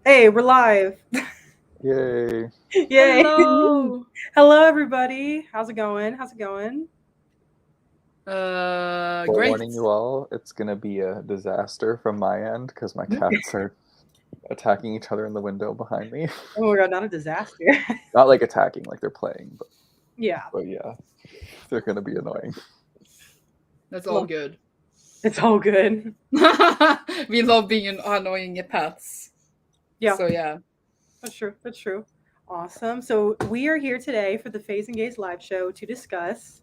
Hey, we're live. Yay. Yay. Hello. Hello, everybody. How's it going? How's it going? Great. Forewarning you all, it's gonna be a disaster from my end because my cats are attacking each other in the window behind me. Oh my god, not a disaster. Not like attacking, like they're playing, Yeah. but yeah, they're gonna be annoying. That's all Look, good. it's all good. We love being annoying pets. Yeah, So yeah. that's true. That's true. Awesome. So we are here today for the Faes and Gays live show to discuss.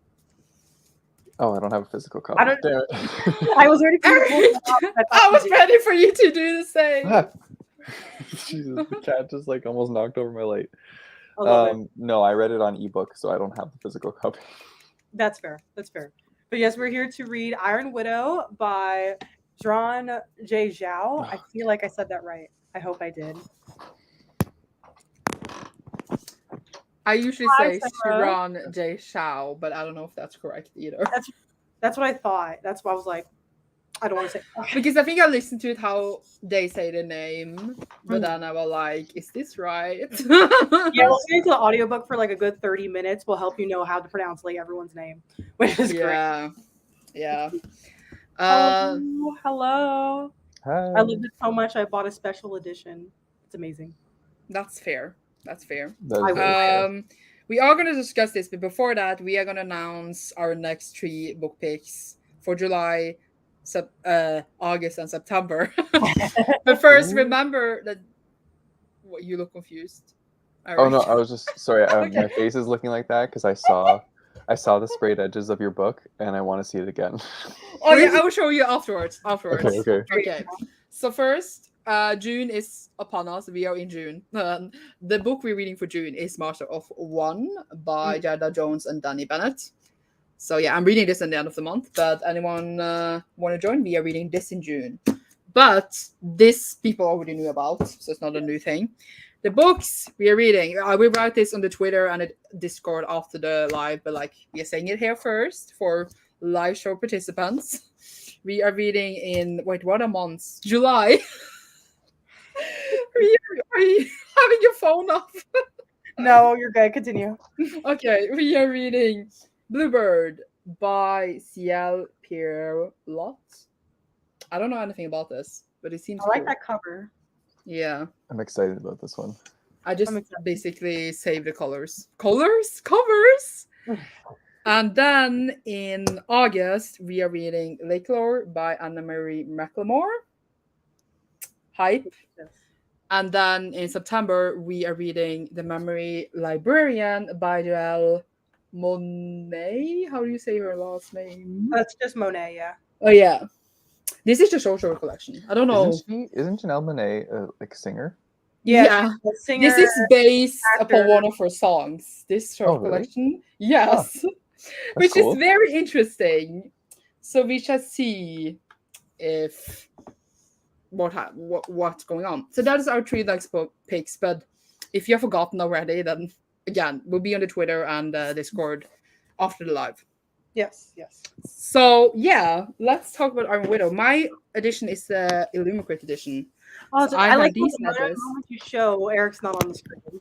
Oh, I don't have a physical I copy. don't. Damn I was ready for you to pull Eric, that up. I thought I you was did. ready for you to do the same. it. Jesus, the cat just like almost knocked over my light. I love it. No, I read it on ebook, so I don't have the physical copy. That's fair. That's fair. But yes, we're here to read Iron Widow by Xiran Jay Zhao. I feel like I said that right. I hope I did. I usually Hi, say Sarah. Xiran Jay Zhao, but I don't know if that's correct either. That's what I thought. That's why I was like, I don't want to say. Because I think I listened to it how they say the name, but Mhm. then I was like, is this right? Yeah, listening to the audiobook for like a good 30 minutes will help you know how to pronounce like everyone's name, which is great. Yeah. Yeah. Hello, Uh hello. I Hi. loved it so much. I bought a special edition. It's amazing. that's fair. That's fair. That is I very I fair. We are going to discuss this, but before that, we are going to announce our next three book picks for July, August, and September. But first, Ooh. remember that what you look confused. Oh no, Eric. I was just sorry. Okay. My face is looking like that because I saw the sprayed edges of your book, and I want to see it again. Oh yeah, I will show you afterwards. Okay, Afterwards. okay. Okay. So first, June is upon us. We are in June. The book we're reading for June is Master of One by Mm. Jada Jones and Danny Bennett. So yeah, I'm reading this in the end of the month. But anyone want to join? We are reading this in June. But this people already knew about, so it's not a new thing. The books we are reading, we write this on the Twitter and the Discord after the live, but like we are saying it here first for live show participants. We are reading in wait, what a month? July. Are you having your phone off? No, you're good. Continue. Okay, we are reading Bluebird by C.L. Pierlot. I don't know anything about this, but it seems I like cool. that cover. Yeah. I'm excited about this one. I I'm just excited. basically save the colors. Colors? Covers? And then in August, we are reading Lake Lore by Anna Marie McLemore. Hype. And then in September, we are reading The Memory Librarian by Joelle Monet. How do you say her last name? That's just Monet, yeah. Oh, yeah. This is the social collection. I don't Isn't know. she? Isn't Janelle Monáe a like singer? Yeah, she's Yeah. a This singer, is based upon actor. one of her songs. This Oh, short really? collection. Huh. Yes. That's Which is cool. very interesting. So we shall see if what's going on. So that is our three next book picks. But if you have forgotten already, then again, we'll be on the Twitter and Discord after the live. Yes, yes. So yeah, let's talk about Iron Widow. My edition is the Illumicrate edition. Oh, So I I like had how these the letters. moment you show Eric's not on the screen.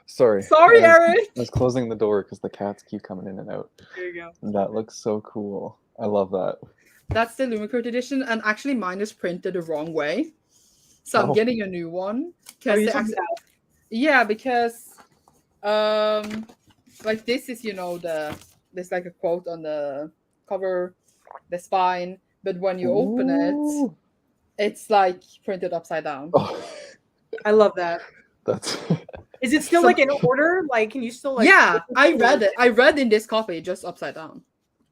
Sorry. Sorry, I Eric. was closing the door because the cats keep coming in and out. There you go. That looks so cool. I love that. That's the Illumicrate edition, and actually mine is printed the wrong way. So I'm Oh. getting a new one Oh, because you they told me actually, that. yeah, because like this is there's like a quote on the cover, the spine, but when you open it, Ooh. it's like printed upside down. Oh. I love that. That's Is it still So like in order? Like, can you still like? yeah, I read it. I read in this copy just upside down.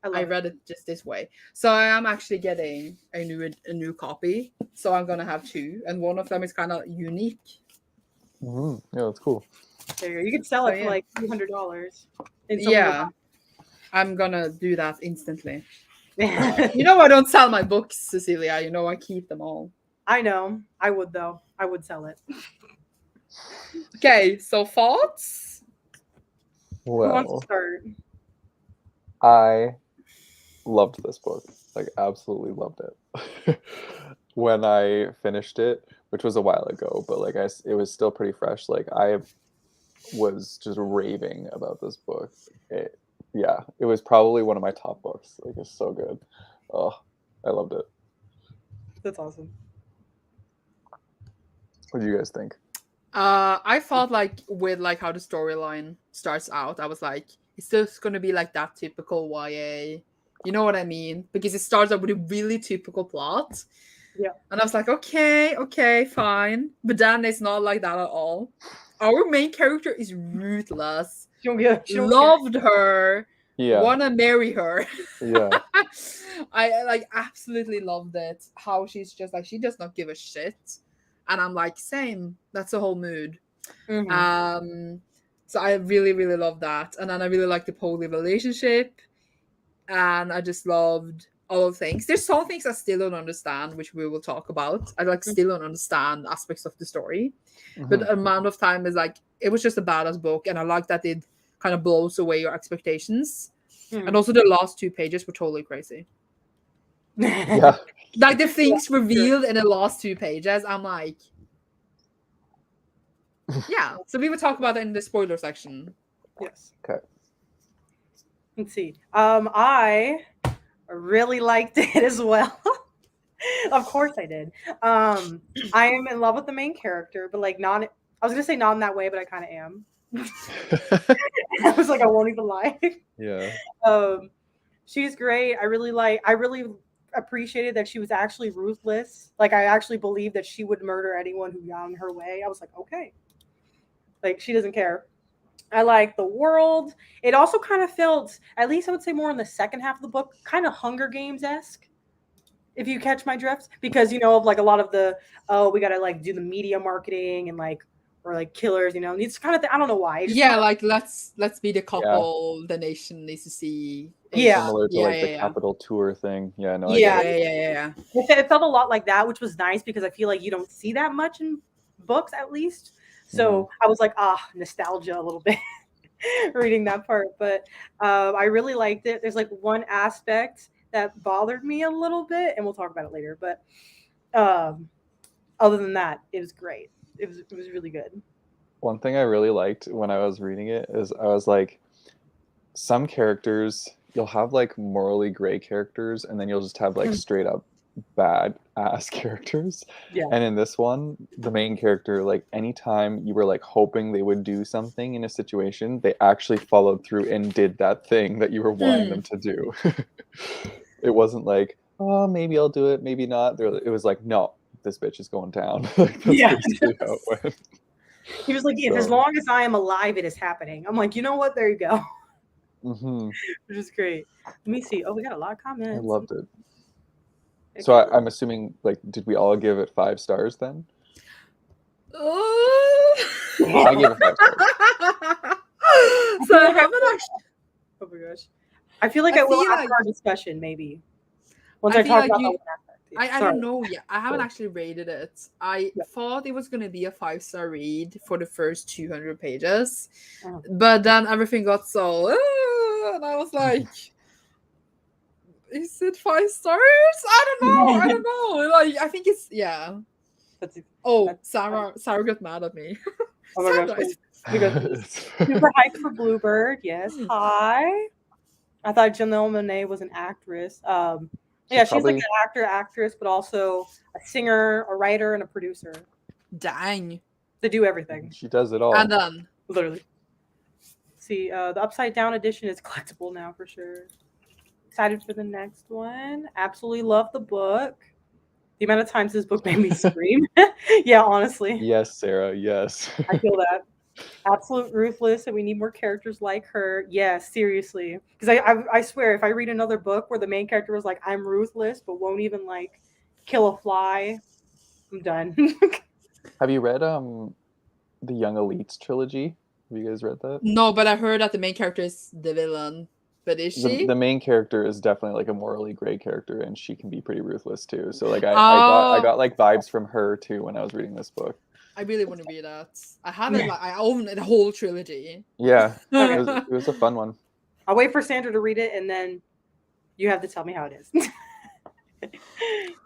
I I love it. read it just this way. So I am actually getting a new copy. So I'm gonna have two, and one of them is kind of unique. yeah, that's cool. There you go. You could sell So it for yeah, like $200. And yeah, I'm gonna do that instantly. someone You know I don't sell my books, Cecilia. You know I keep them all. I know. I would though. I would sell it. Okay, so thoughts? Who wants to Well, start? I loved this book. Like, absolutely loved it. When I finished it, which was a while ago, but like it was still pretty fresh. Like I was just raving about this book. It was probably one of my top books. Like it's so good. Oh, I loved it. That's awesome. What do you guys think? I thought like with like how the storyline starts out, I was like, it's just gonna be like that typical YA. You know what I mean? Because it starts out with a really typical plot. Yeah. And I was like, okay, fine. But then it's not like that at all. Our main character is ruthless. She don't care. Loved her. Yeah. Wanna marry her. Yeah. I like absolutely loved it. How she's just like, she does not give a shit. And I'm like, same. That's the whole mood. Mhm. So I really, really love that. And then I really like the poly relationship. And I just loved all of things. There's some things I still don't understand, which we will talk about. I like still don't understand aspects of the story. But the amount of time is like, it was just a badass book. And I like that it kind of blows away your expectations. And also the last 2 pages were totally crazy. Yeah. Like the things revealed in the last 2 pages, I'm like, yeah. So we will talk about that in the spoiler section. Yes. Okay. Let's see. I really liked it as well. Of course I did. I am in love with the main character, but like not. I was gonna say not in that way, but I kind of am. I was like, I won't even lie. Yeah. She's great. I really appreciated that she was actually ruthless. Like I actually believed that she would murder anyone who got in her way. I was like, okay. Like she doesn't care. I like the world. It also kind of felt, at least I would say more in the second half of the book, kind of Hunger Games-esque, if you catch my drift. Because, of like a lot of the, we got to like do the media marketing and like, or like killers, it's kind of, I don't know why. Yeah, like let's be the couple the nation needs to see. Yeah. Similar to the Capital Tour thing. Yeah, no. Yeah. It felt a lot like that, which was nice because I feel like you don't see that much in books, at least. So I was like, nostalgia a little bit reading that part. But I really liked it. There's like one aspect that bothered me a little bit, and we'll talk about it later. But other than that, it was great. It was really good. One thing I really liked when I was reading it is I was like, some characters, you'll have like morally gray characters, and then you'll just have like straight up bad ass characters. Yeah. And in this one, the main character, like anytime you were like hoping they would do something in a situation, they actually followed through and did that thing that you were wanting them to do. It wasn't like, oh, maybe I'll do it, maybe not. It was like, no, this bitch is going down. Like, that's basically how it went. He was like, as long as I am alive, it is happening. I'm like, you know what? There you go. Which is great. Let me see. Oh, we got a lot of comments. I loved it. So I'm assuming, like, did we all give it 5 stars then? I gave it 5 stars. So I haven't actually. Oh my gosh. I feel like I will after our discussion, maybe. Once I talk about that one aspect. I don't know yet. I haven't actually rated it. I thought it was going to be a 5-star read for the first 200 pages. But then everything got so... and I was like... Is it 5 stars? I don't know. Like, I think it's... Yeah. Sarah got mad at me. Oh my gosh. Super hyped for Bluebird. Yes. Hi. I thought Janelle Monáe was an actress. She's like an actress, but also a singer, a writer, and a producer. Dang. They do everything. She does it all. And then. Literally. See, the Upside Down edition is collectible now for sure. Excited for the next one. Absolutely love the book. The amount of times this book made me scream. Yeah, honestly. Yes, Sarah. Yes. I feel that. Absolute ruthless, and we need more characters like her. Yes, seriously. Because I swear, if I read another book where the main character was like, I'm ruthless, but won't even like kill a fly, I'm done. Have you read the Young Elites trilogy? Have you guys read that? No, but I heard that the main character is the villain. But is she? The main character is definitely like a morally gray character, and she can be pretty ruthless too. So like I got like vibes from her too when I was reading this book. I really want to read that. I haven't. Like, I own the whole trilogy. Yeah, it was a fun one. I'll wait for Sandra to read it, and then you have to tell me how it is.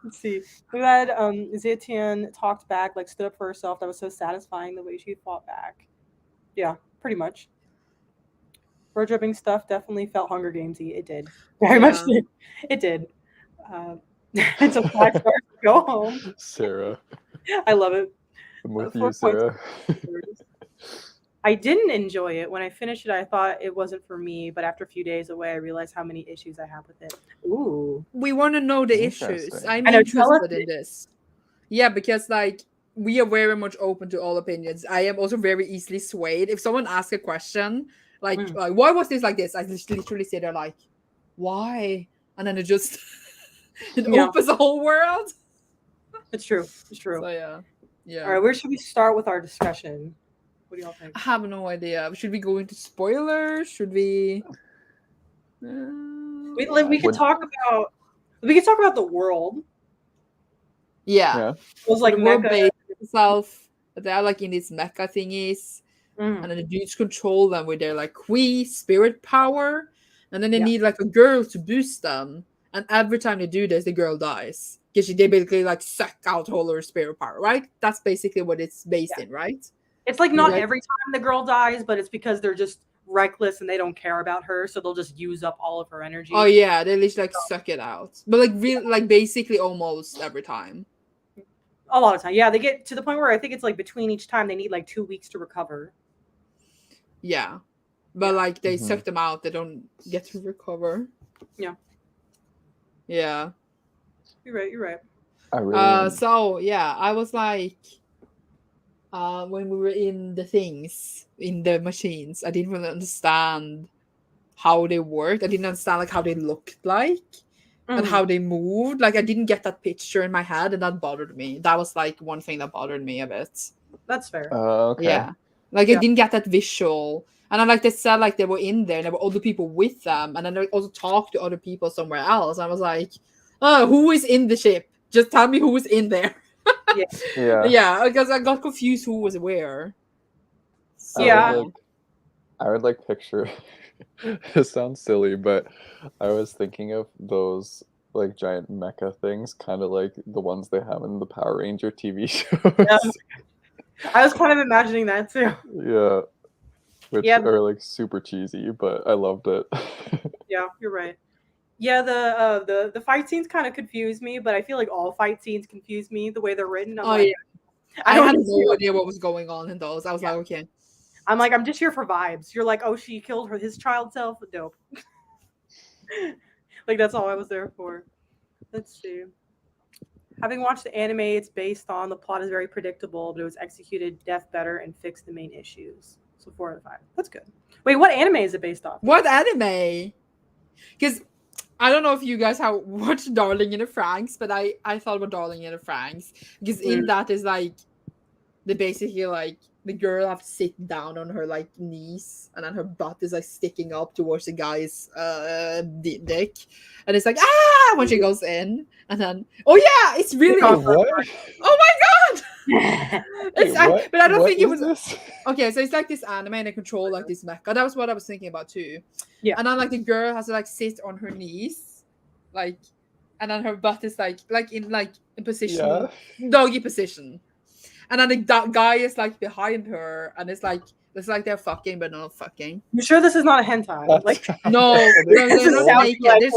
Let's see. We had Zetian talked back, like stood up for herself. That was so satisfying the way she fought back. Yeah, pretty much. Bird dripping stuff definitely felt Hunger Gamesy. It did. Very much Yeah. did. It did. It's a 5 stars to go home. Sarah. I love it. I'm with 4 you, points. Sarah. I didn't enjoy it. When I finished it, I thought it wasn't for me, but after a few days away, I realized how many issues I have with it. Ooh. We want to know the issues. Interesting. I'm I know, tell us interested in this. Yeah, because like we are very much open to all opinions. I am also very easily swayed. If someone asks a question, like why was this like this? I just literally say they're like, why? And then it just it opens the whole world. It's true. It's true. So yeah. Yeah. All right, where should we start with our discussion? What do y'all think? I have no idea. Should we go into spoilers? Should we? We could talk about the world. Yeah. It was like the world mecha based itself. They're like in these mecha thingies. And then the dudes control them with their like Qui spirit power. And then they need like a girl to boost them. And every time they do this, the girl dies. Because they basically like suck out all her spirit power, right? That's basically what it's based in, right? It's like not every time the girl dies, but it's because they're just reckless and they don't care about her, so they'll just use up all of her energy. Oh yeah, they just like suck it out. But like real like basically almost every time. A lot of time. Yeah, they get to the point where I think it's like between each time they need like 2 weeks to recover. Yeah. But like they suck them out, they don't get to recover. Yeah. Yeah. You're right. I really so yeah, I was like when we were in the things, in the machines, I didn't really understand how they worked. I didn't understand like how they looked like and how they moved. Like I didn't get that picture in my head, and that bothered me. That was like one thing that bothered me a bit. That's fair. Okay. Yeah. Like I didn't get that visual. And then like they said like they were in there and there were other people with them, and then they also talked to other people somewhere else. I was like, oh, who is in the ship? Just tell me who is in there. Yeah, because I got confused who was where. So, I would like picture it sounds silly, but I was thinking of those like giant mecha things, kind of like the ones they have in the Power Ranger TV shows. Yeah. I was kind of imagining that too. Yeah. Which are like super cheesy, but I loved it. Yeah, you're right. Yeah, the fight scenes kind of confuse me, but I feel like all fight scenes confuse me the way they're written. I had no idea what was going on in those. I was like, okay. I'm like, I'm just here for vibes. You're like, oh, she killed his child self. Dope. Like that's all I was there for. Let's see. Having watched the anime, it's based on the plot is very predictable, but it was executed better and fixed the main issues. So 4 out of 5. That's good. Wait, what anime is it based off? What anime? Because I don't know if you guys have watched Darling in the Franxx, but I thought about Darling in the Franxx because in that is like they basically like the girl have to sit down on her like knees, and then her butt is like sticking up towards the guy's dick, and it's like when she goes in, and then it's really what? Oh my god! Wait, but I don't think it was this? Okay, so it's like this anime and they control like this mecha. That was what I was thinking about too. Yeah. And then like the girl has to like sit on her knees, like, and then her butt is like in position, doggy position. And then the guy is like behind her, and it's like they're fucking, but not fucking. You sure this is not a hentai? Like no, they're not naked.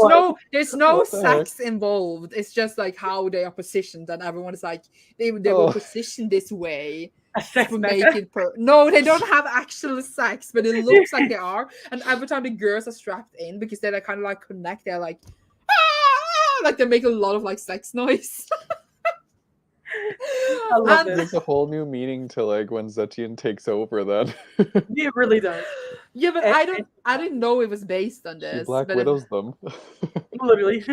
There's no sex heck? involved. It's just like how they are positioned, and everyone is like they were positioned this way. No, they don't have actual sex, but it looks like they are. And every time the girls are strapped in, because they're like, kind of like connect, they're like, like they make a lot of like sex noise. I love it. There's a whole new meaning to like when Zetian takes over. Then it really does. Yeah, but I didn't know it was based on this. She Black Widows them. Literally,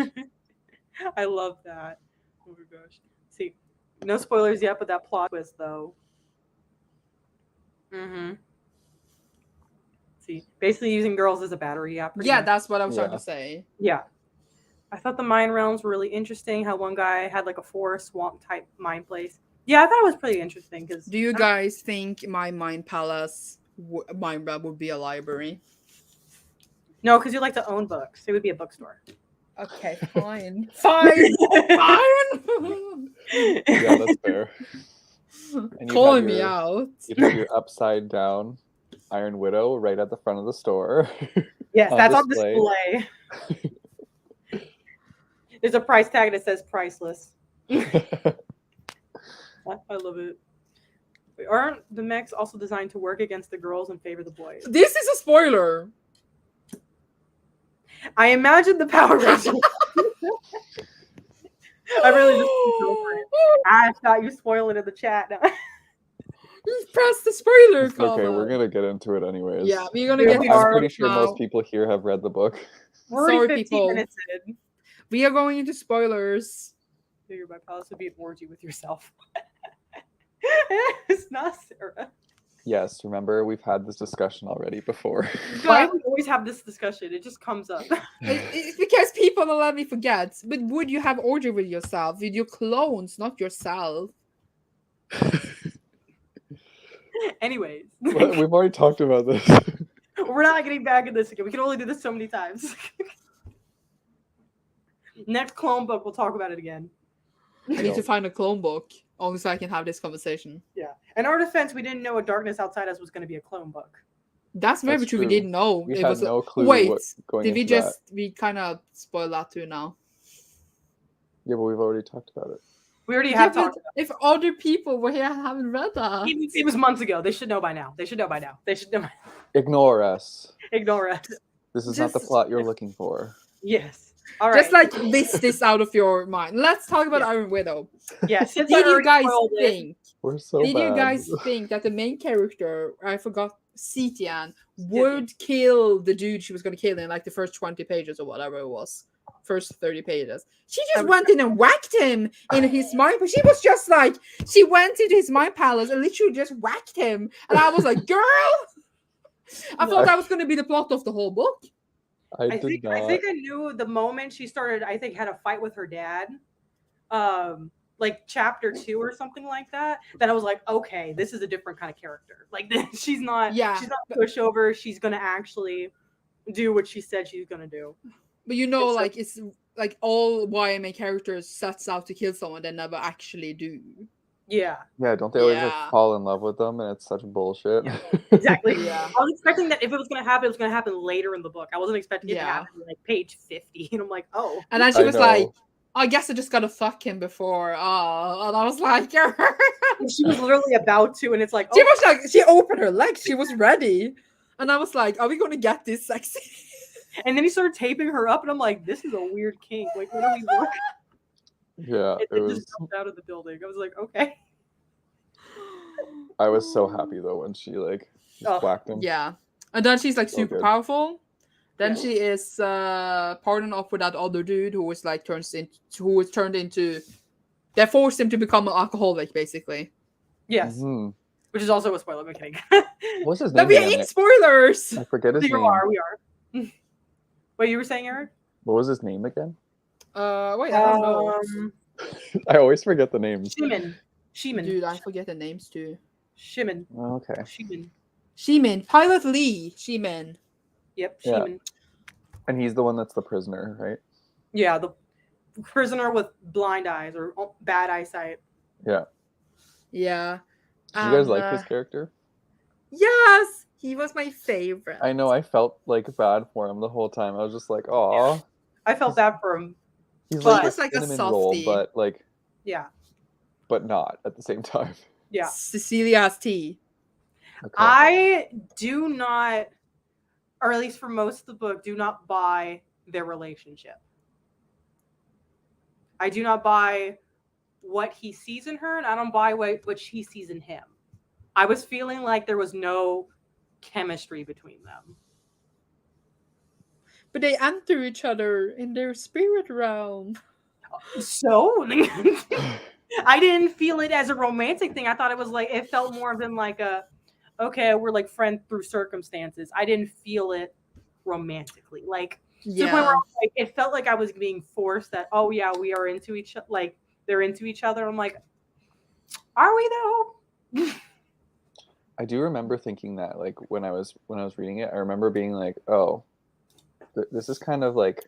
I love that. Oh my gosh! See, no spoilers yet, but that plot twist though. See, basically using girls as a battery. Yeah. Yeah, that's what I was trying to say. Yeah. I thought the mind realms were really interesting. How one guy had like a forest swamp type mind place. Yeah, I thought it was pretty interesting. Because do you guys think my mind palace mind realm would be a library? No, because you like to own books. It would be a bookstore. Okay, fine. Fine. Fine. Yeah, that's fair. And you'd Calling have me your- out. You'd have your upside down Iron Widow right at the front of the store. Yes, on that's on display. display. There's a price tag that says priceless. I love it. Wait, aren't the mechs also designed to work against the girls and favor the boys? This is a spoiler. I imagine the Power Rangers. I really just go for it. I thought you spoiled it in the chat. You pressed the spoiler It's okay, we're comment. gonna get into it anyways. Yeah, we're gonna Yeah, get we into are. I'm pretty it sure now. most people here have read the book. We're already Sorry, 15 people. minutes in. We are going into spoilers. Figure by palace would be an orgy with yourself. It's not Sarah. Yes, remember we've had this discussion already before. Why do we always have this discussion? It just comes up. It's because people don't let me forget. But would you have orgy with yourself? With your clones, not yourself. Anyways, But we've already talked about this. we're not getting back in this again. We can only do this so many times. Next clone book, we'll talk about it again. I need to find a clone book. Only so I can have this conversation. Yeah. In our defense, we didn't know A Darkness Outside Us was going to be a clone book. That's very That's true. We true. didn't know. We it had was no clue wait. what going Did we into just that. we kind of spoil that too now? Yeah, but we've already talked about it. We already Yeah, have but talked about if other people were here haven't read that. it. It was months ago. They should know by now. They should know by now. They should know. Ignore us. Ignore us. This is not the Just- plot you're looking for. Yes. All right. Just like this out of your mind. Let's talk about Yeah. Iron Widow. yeah. Since I Did you already guys spoiled it- think? We're so Did bad. you guys think that the main character, I forgot, Cetian, would kill the dude she was going to kill in like the first 20 pages or whatever it was? First 30 pages. She just went in and whacked him in his mind. But she was just like, she went into his mind palace and literally just whacked him. And I was like, girl! I thought that was going to be the plot of the whole book. I I did not. think I knew the moment she started. I think had a fight with her dad, like chapter 2 or something like that. Then I was like, okay, this is a different kind of character. Like she's not. Yeah. She's not a pushover. She's gonna actually do what she said she's gonna do. But you know, It's like, it's like all YMA characters sets out to kill someone they never actually do. Yeah, Yeah, don't they always Yeah. like fall in love with them and it's such bullshit? exactly. Yeah. I was expecting that if it was gonna happen, it was gonna happen later in the book. I wasn't expecting it to Yeah. happen like page 50, and I'm like, oh. And then she I was know. like, I guess I just gotta fuck him before. And I was like, She was literally about to, and it's like, she oh, was like, she opened her legs, she was ready. And I was like, are we gonna get this sexy? and then he started taping her up, and I'm like, this is a weird kink. Like, what are we doing? Yeah, It it was. just jumped out of the building. I was like, okay. I was so happy though when she like just Oh, whacked him. Yeah. And then she's like So super good. powerful. Then Yeah. she is partnered up with that other dude who was like who was turned into, they forced him to become an alcoholic basically. Yes, Mhm. which is also a spoiler mechanic. What's his But name? we again? ain't spoilers. I forget his we name. are. What you were saying, Eric? What was his name again? Wait, I don't know. I always forget the names. Sheeman. Dude, I forget the names too. Sheeman. Okay. Sheeman. Pilot Lee. Sheeman. Yep, Yeah. Sheeman. And he's the one that's the prisoner, right? Yeah, the prisoner with blind eyes or bad eyesight. Yeah. Yeah. Did you guys like his character? Yes, he was my favorite. I know I felt like bad for him the whole time. I was just like, oh, I felt bad for him. he's But- like He was like a cinnamon roll, softie. but like, Yeah, but not at the same time. yeah. Cecilia has tea. Okay. I do not, or at least for most of the book, do not buy their relationship. I do not buy what he sees in her, and I don't buy what she sees in him. I was feeling like there was no chemistry between them. But they enter each other in their spirit realm. So I didn't feel it as a romantic thing. I thought it was like, it felt more than like a, okay, we're like friends through circumstances. I didn't feel it romantically. Like, to the point where I was like, it felt like I was being forced that, oh yeah, we are into each other. Like, they're into each other. I'm like, are we though? I do remember thinking that, like, when I was reading it, I remember being like, oh, this is kind of like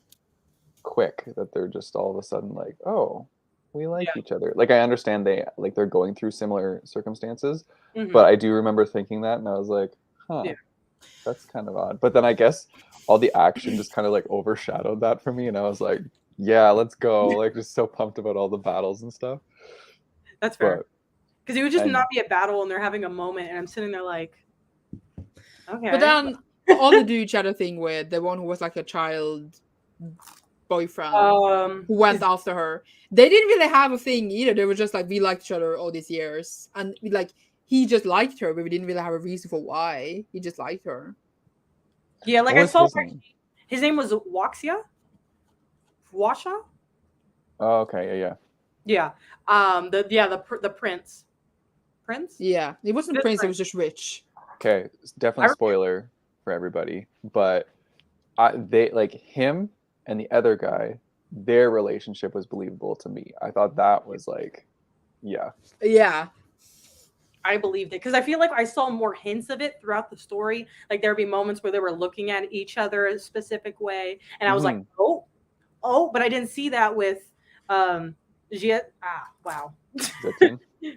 quick that they're just all of a sudden like, oh, we like each other. Like, I understand they're going through similar circumstances, but I do remember thinking that, and I was like, huh, that's kind of odd. But then I guess all the action just kind of like overshadowed that for me, and I was like, yeah, let's go. Like, just so pumped about all the battles and stuff. That's fair. Because it would just not be a battle, and they're having a moment, and I'm sitting there like, okay. But then all the dudes had a thing with the one who was like a child boyfriend who went after her. They didn't really have a thing either. They were just like, we liked each other all these years, and he just liked her, but we didn't really have a reason for why. He just liked her. Yeah, like I saw his name was Waxia. Washa. Oh, okay, yeah. The prince. Prince. Yeah, it wasn't prince. It was just rich. Okay, definitely spoiler for everybody, but they like him and the other guy. Their relationship was believable to me. I thought that was like, yeah. I believed it because I feel like I saw more hints of it throughout the story. Like there'd be moments where they were looking at each other a specific way, and I was like, oh, but I didn't see that with with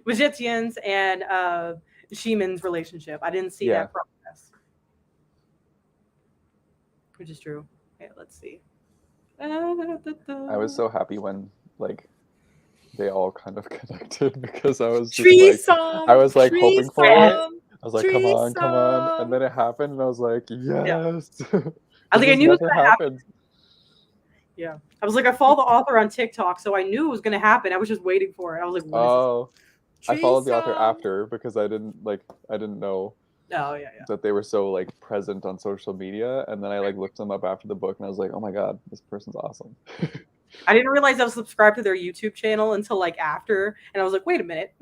Zetian's and Shimon's relationship. I didn't see that process, which is true. Okay, let's see. I was so happy when like they all kind of connected because I was just hoping for it. I was like, come on, and then it happened, and I was like, yes. I think I knew it was gonna happen. Yeah, I was like, I follow the author on TikTok, so I knew it was gonna happen. I was just waiting for it. I was like, what is this? I followed the author after because I didn't know. Oh yeah. That they were so like present on social media, and then I like looked them up after the book, and I was like, oh my god, this person's awesome. I didn't realize I was subscribed to their YouTube channel until like after, and I was like, wait a minute.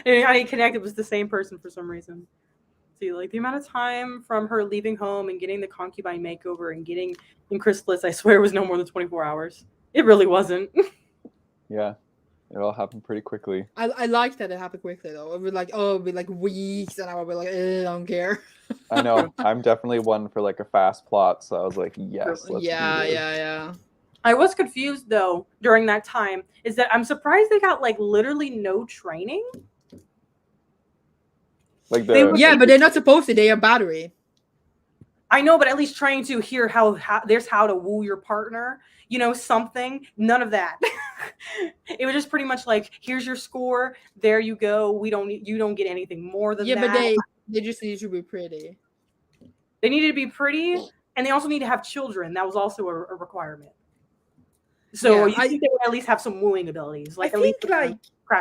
And I connected with the same person for some reason. See, like the amount of time from her leaving home and getting the concubine makeover and getting in Chrysalis, I swear, was no more than 24 hours. It really wasn't. Yeah. It all happened pretty quickly. I like that it happened quickly though. It would be like weeks, and I would be like, I don't care. I know. I'm definitely one for like a fast plot, so I was like, yes, let's do this. Yeah. I was confused though during that time. Is that I'm surprised they got like literally no training. Like but they're not supposed to. They are battery. I know, but at least trying to hear how there's how to woo your partner. You know, something. None of that. It was just pretty much like, here's your score. There you go. You don't get anything more than that. Yeah, but they just need to be pretty. They needed to be pretty, and they also need to have children. That was also a requirement. So you think they would at least have some wooing abilities. Like, I think like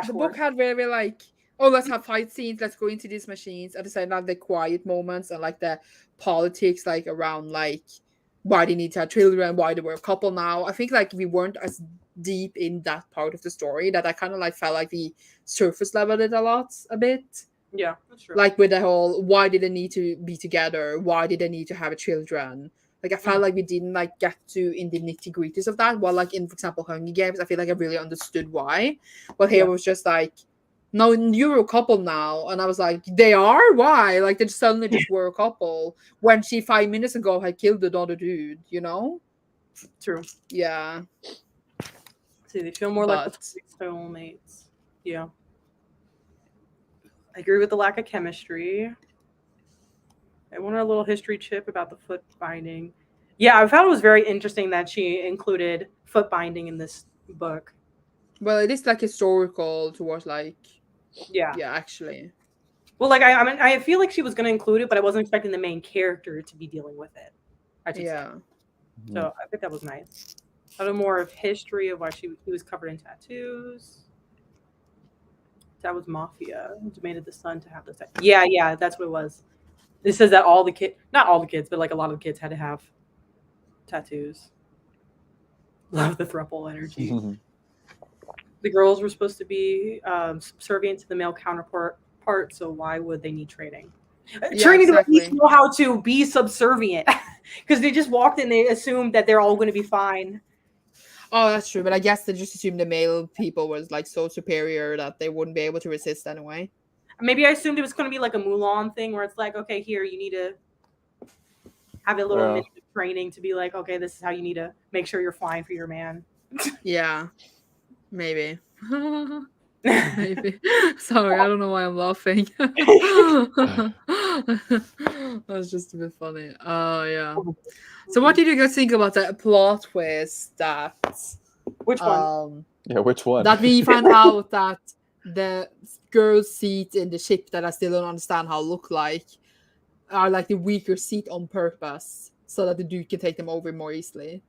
the book had very like, oh, let's have fight scenes. Let's go into these machines. At the same time, the quiet moments and like the politics, like around like why they need to have children, why they were a couple now. I think like we weren't as deep in that part of the story that I kind of like felt like we surface leveled it a bit. Yeah, that's true. Like with the whole, why did they need to be together? Why did they need to have children? Like I felt like we didn't like get to in the nitty gritties of that. While like in, for example, Hunger Games, I feel like I really understood why. But here it was just like, no, you're a couple now. And I was like, they are? Why? Like, they suddenly just were a couple when she 5 minutes ago had killed another dude, you know? True. Yeah. See, they feel more like soulmates. Yeah. I agree with the lack of chemistry. I wanted a little history chip about the foot binding. Yeah, I found it was very interesting that she included foot binding in this book. Well, it is like historical towards like, yeah, actually. Well, like I mean, I feel like she was going to include it, but I wasn't expecting the main character to be dealing with it. So I think that was nice. A little more of history of why he was covered in tattoos. That was Mafia. Who demanded the son to have this. Yeah, that's what it was. It says that all the kids, not all the kids, but like a lot of the kids had to have tattoos. Love the throuple energy. The girls were supposed to be subservient to the male counterpart, so why would they need training? Training to at least know how to be subservient, because they just walked in, they assumed that they're all going to be fine. Oh, that's true, but I guess they just assumed the male people was like so superior that they wouldn't be able to resist anyway. Maybe I assumed it was going to be like a Mulan thing where it's like, okay, here, you need to have a little training to be like, okay, this is how you need to make sure you're fine for your man. Yeah, maybe. Maybe. Sorry, I don't know why I'm laughing. That's just a bit funny. Oh yeah. So what did you guys think about that plot twist that Which one? Yeah, which one? that we find out that the girl's seat in the ship that I still don't understand how look like are like the weaker seat on purpose so that the dude can take them over more easily.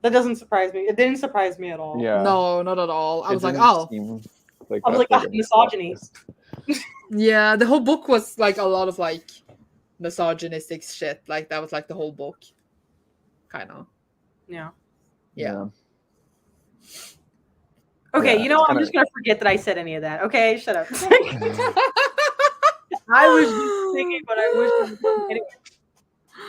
That doesn't surprise me. It didn't surprise me at all. Yeah. No, not at all. I It was like, didn't oh. seem like I was that's like, a misogyny. twist. Yeah, the whole book was like a lot of like misogynistic shit. Like that was like the whole book. Kind of. Yeah. Yeah. Okay, Yeah, you know, it's I'm kinda- just gonna forget that I said any of that. Okay, shut up. I was just thinking, but I wish. Anyway.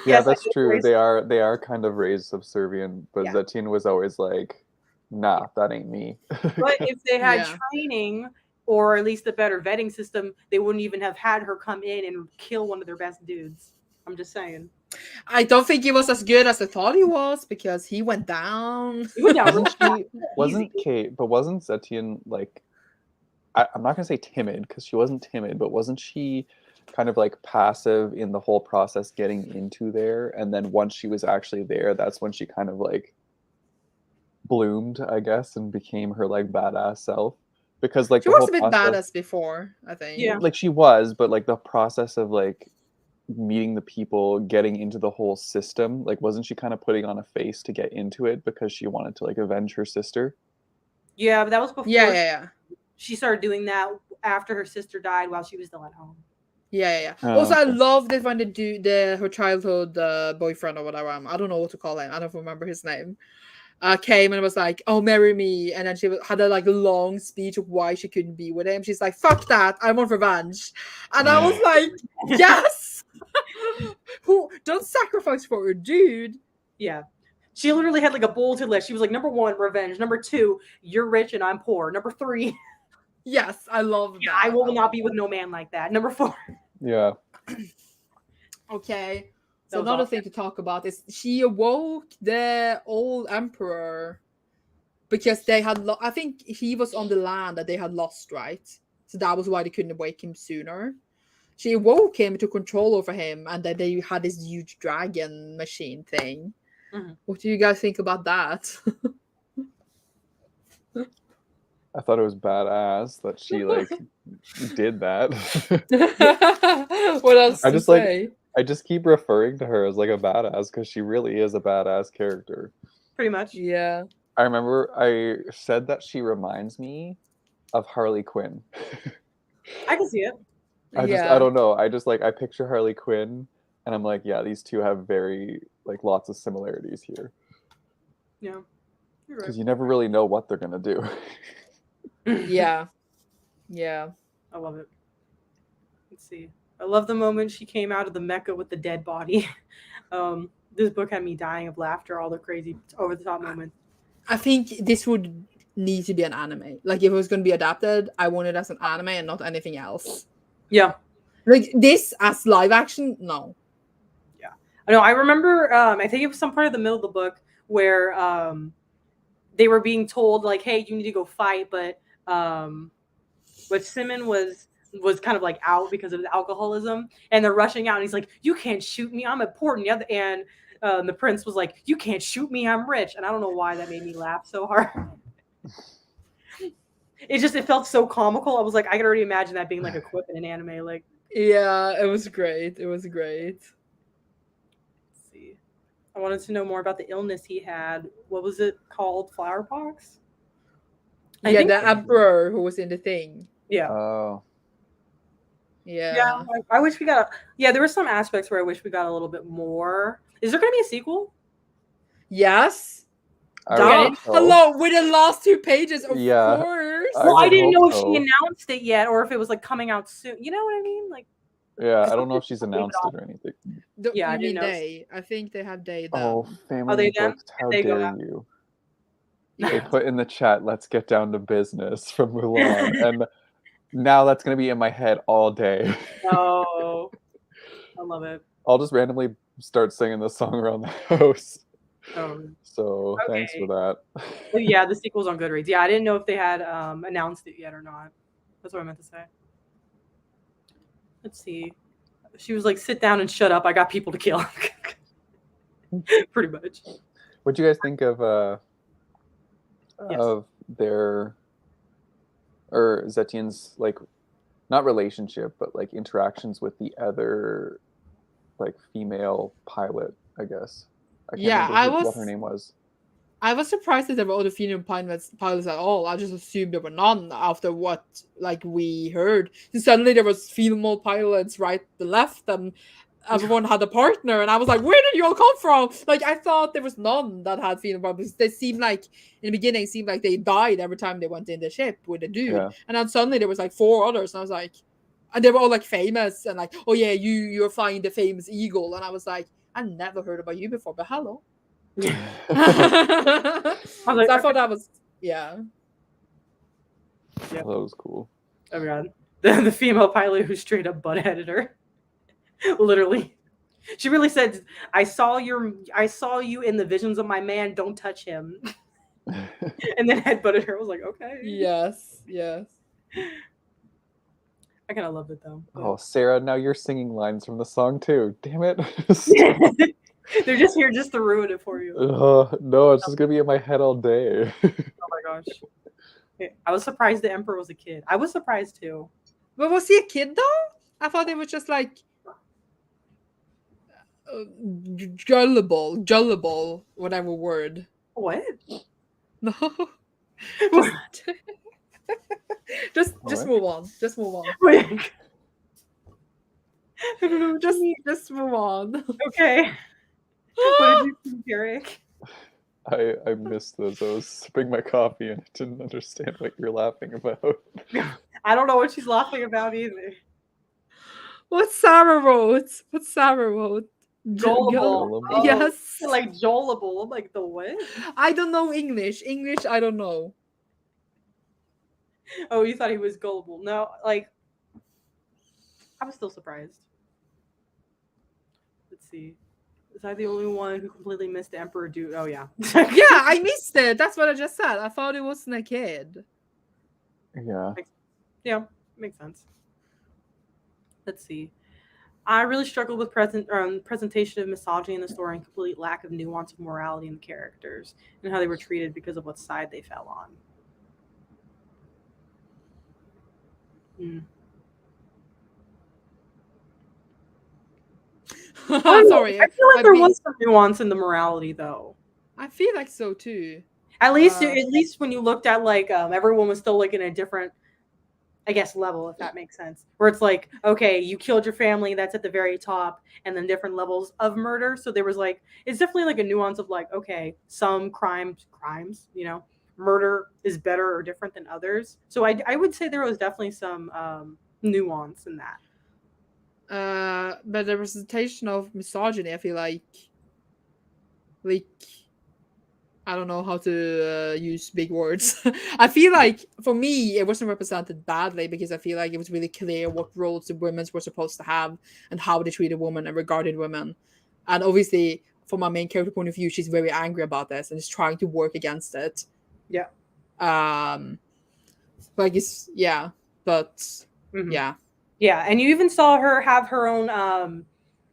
Yeah, Yes, I that's did true. raise- They are kind of raised subservient, but Yeah. Zetine was always like, nah, that ain't me. But if they had Yeah. training, or at least a better vetting system, they wouldn't even have had her come in and kill one of their best dudes. I'm just saying. I don't think he was as good as I thought he was because he went down. He went down real wasn't easy. Kate, but wasn't Zetine like, I'm not gonna say timid because she wasn't timid, but wasn't she kind of like passive in the whole process getting into there? And then once she was actually there, that's when she kind of like bloomed, I guess, and became her like badass self. Because like She the was whole a bit process, badass before, I think. Yeah. like she was, but like the process of like meeting the people, getting into the whole system, like wasn't she kind of putting on a face to get into it because she wanted to like avenge her sister? Yeah, but that was before Yeah. she started doing that after her sister died while she was still at home. Yeah. Oh, Also, I okay. loved it when her childhood boyfriend or whatever. I don't know what to call him. I don't remember his name. Came and was like, "Oh, marry me," and then she had a like long speech of why she couldn't be with him. She's like, "Fuck that! I want revenge," and I was like, "Yes, who don't sacrifice for a dude." Yeah. She literally had like a bulletin list. She was like, number 1, revenge. Number 2, you're rich and I'm poor. Number 3, Yes, I love that. I will not be with no man like that. Number 4. Yeah. Okay. That So was another awesome. thing to talk about is she awoke the old emperor because they had. I think he was on the land that they had lost, right? So that was why they couldn't awake him sooner. She awoke him to control over him, and then they had this huge dragon machine thing. Mhm. What do you guys think about that? I thought it was badass that she like did that. What else I to just like say? I just keep referring to her as like a badass because she really is a badass character. Pretty much. Yeah. I remember I said that she reminds me of Harley Quinn. I can see it. I Yeah. don't know. I just like I picture Harley Quinn and I'm like, yeah, these two have very like lots of similarities here. Yeah. You're Because right. you never really know what they're gonna do. Yeah. I love it. Let's see. I love the moment she came out of the Mecca with the dead body. This book had me dying of laughter, all the crazy over the top moments. I think this would need to be an anime. Like if it was going to be adapted, I want it as an anime and not anything else. Yeah. Like this as live action, no. I know. I remember. I think it was some part of the middle of the book where they were being told like, "Hey, you need to go fight," but Simon was kind of like out because of his alcoholism, and they're rushing out, and he's like, "You can't shoot me. I'm important." And the prince was like, "You can't shoot me. I'm rich." And I don't know why that made me laugh so hard. It felt so comical. I was like, I could already imagine that being like a quip in an anime. Like, Yeah, it was great. It was great. let's see. I wanted to know more about the illness he had. What was it called? Flower pox? I Yeah, think- the emperor who was in the thing. Yeah. Oh. Yeah. I wish we got. Yeah, there were some aspects where I wish we got a little bit more. Is there going to be a sequel? Yes. I Duh. would hope so. Hello, with the last 2 pages, of Yeah. course. Well, I would didn't hope know if so. she announced it yet, or if it was like coming out soon. You know what I mean? Like, Yeah, I don't know if she's Leave it announced off. it or anything. Yeah, I You didn't mean know. they? I think they have they done. Oh, family they them? books, how They go dare out. you? Yeah. They put in the chat, let's get down to business from Mulan. And now that's going to be in my head all day. Oh, I love it. I'll just randomly start singing the song around the house. Oh, So thanks for okay. that. But yeah, the sequel's on Goodreads. Yeah, I didn't know if they had announced it yet or not. That's what I meant to say. Let's see. She was like, "Sit down and shut up. I got people to kill." Pretty much. What do you guys think of Yes. their or Zetian's like not relationship but like interactions with the other like female pilot, I guess. I can't Yeah, remember what her name was. I was surprised that there were other female pilots at all. I just assumed there were none after what like we heard. And suddenly there was female pilots right the left and everyone had a partner and I was like, where did you all come from? Like I thought there was none that had female pilots. They seemed like in the beginning it seemed like they died every time they went in the ship with a dude. Yeah. And then suddenly there was like 4 others and I was like, and they were all like famous and like, oh yeah, you're flying the famous Eagle. And I was like, I never heard about you before, but hello. So I thought that was Yeah. That was cool. Oh my god. The female pilot who straight up butt headed her. Literally. She really said, I saw you in the visions of my man, don't touch him. And then headbutted her. I was like, okay. yes. I kinda loved it though. Oh, Sarah, now you're singing lines from the song too. Damn it. They're just here just to ruin it for you. No, it's just gonna be in my head all day. Oh my gosh. I was surprised the Emperor was a kid. I was surprised too. But was he a kid though? I thought it was just like gullible, whatever word. What? No. What? just What? move on. Just move on. Wait. Just move on. Okay. What did you think, Erik? I missed those. I was sipping my coffee and I didn't understand what you're laughing about. I don't know what she's laughing about either. What's Sarah wrote? Gullible. Oh, yes. Like Joelable. I'm like, the what? I don't know English. I don't know. Oh, you thought he was gullible. No, like, I was still surprised. Let's see. Was I the only one who completely missed the Emperor dude? Oh, yeah. Yeah, I missed it. That's what I just said. I thought it wasn't a kid. Yeah. Yeah, makes sense. Let's see. I really struggled with presentation of misogyny in the story and complete lack of nuance of morality in the characters and how they were treated because of what side they fell on. Sorry. I feel like there was some nuance in the morality, though. I feel like so too. At least when you looked at like everyone was still like in a different, I guess, level, if that makes sense. Where it's like, okay, you killed your family, that's at the very top, and then different levels of murder. So there was like, it's definitely like a nuance of like, okay, some crimes, you know, murder is better or different than others. So I would say there was definitely some nuance in that. But the representation of misogyny, I feel like I don't know how to use big words. I feel like for me it wasn't represented badly because I feel like it was really clear what roles the women were supposed to have and how they treated women and regarded women. And obviously, from my main character point of view, she's very angry about this and is trying to work against it. Yeah. Like it's yeah, but yeah. Yeah, and you even saw her have her own,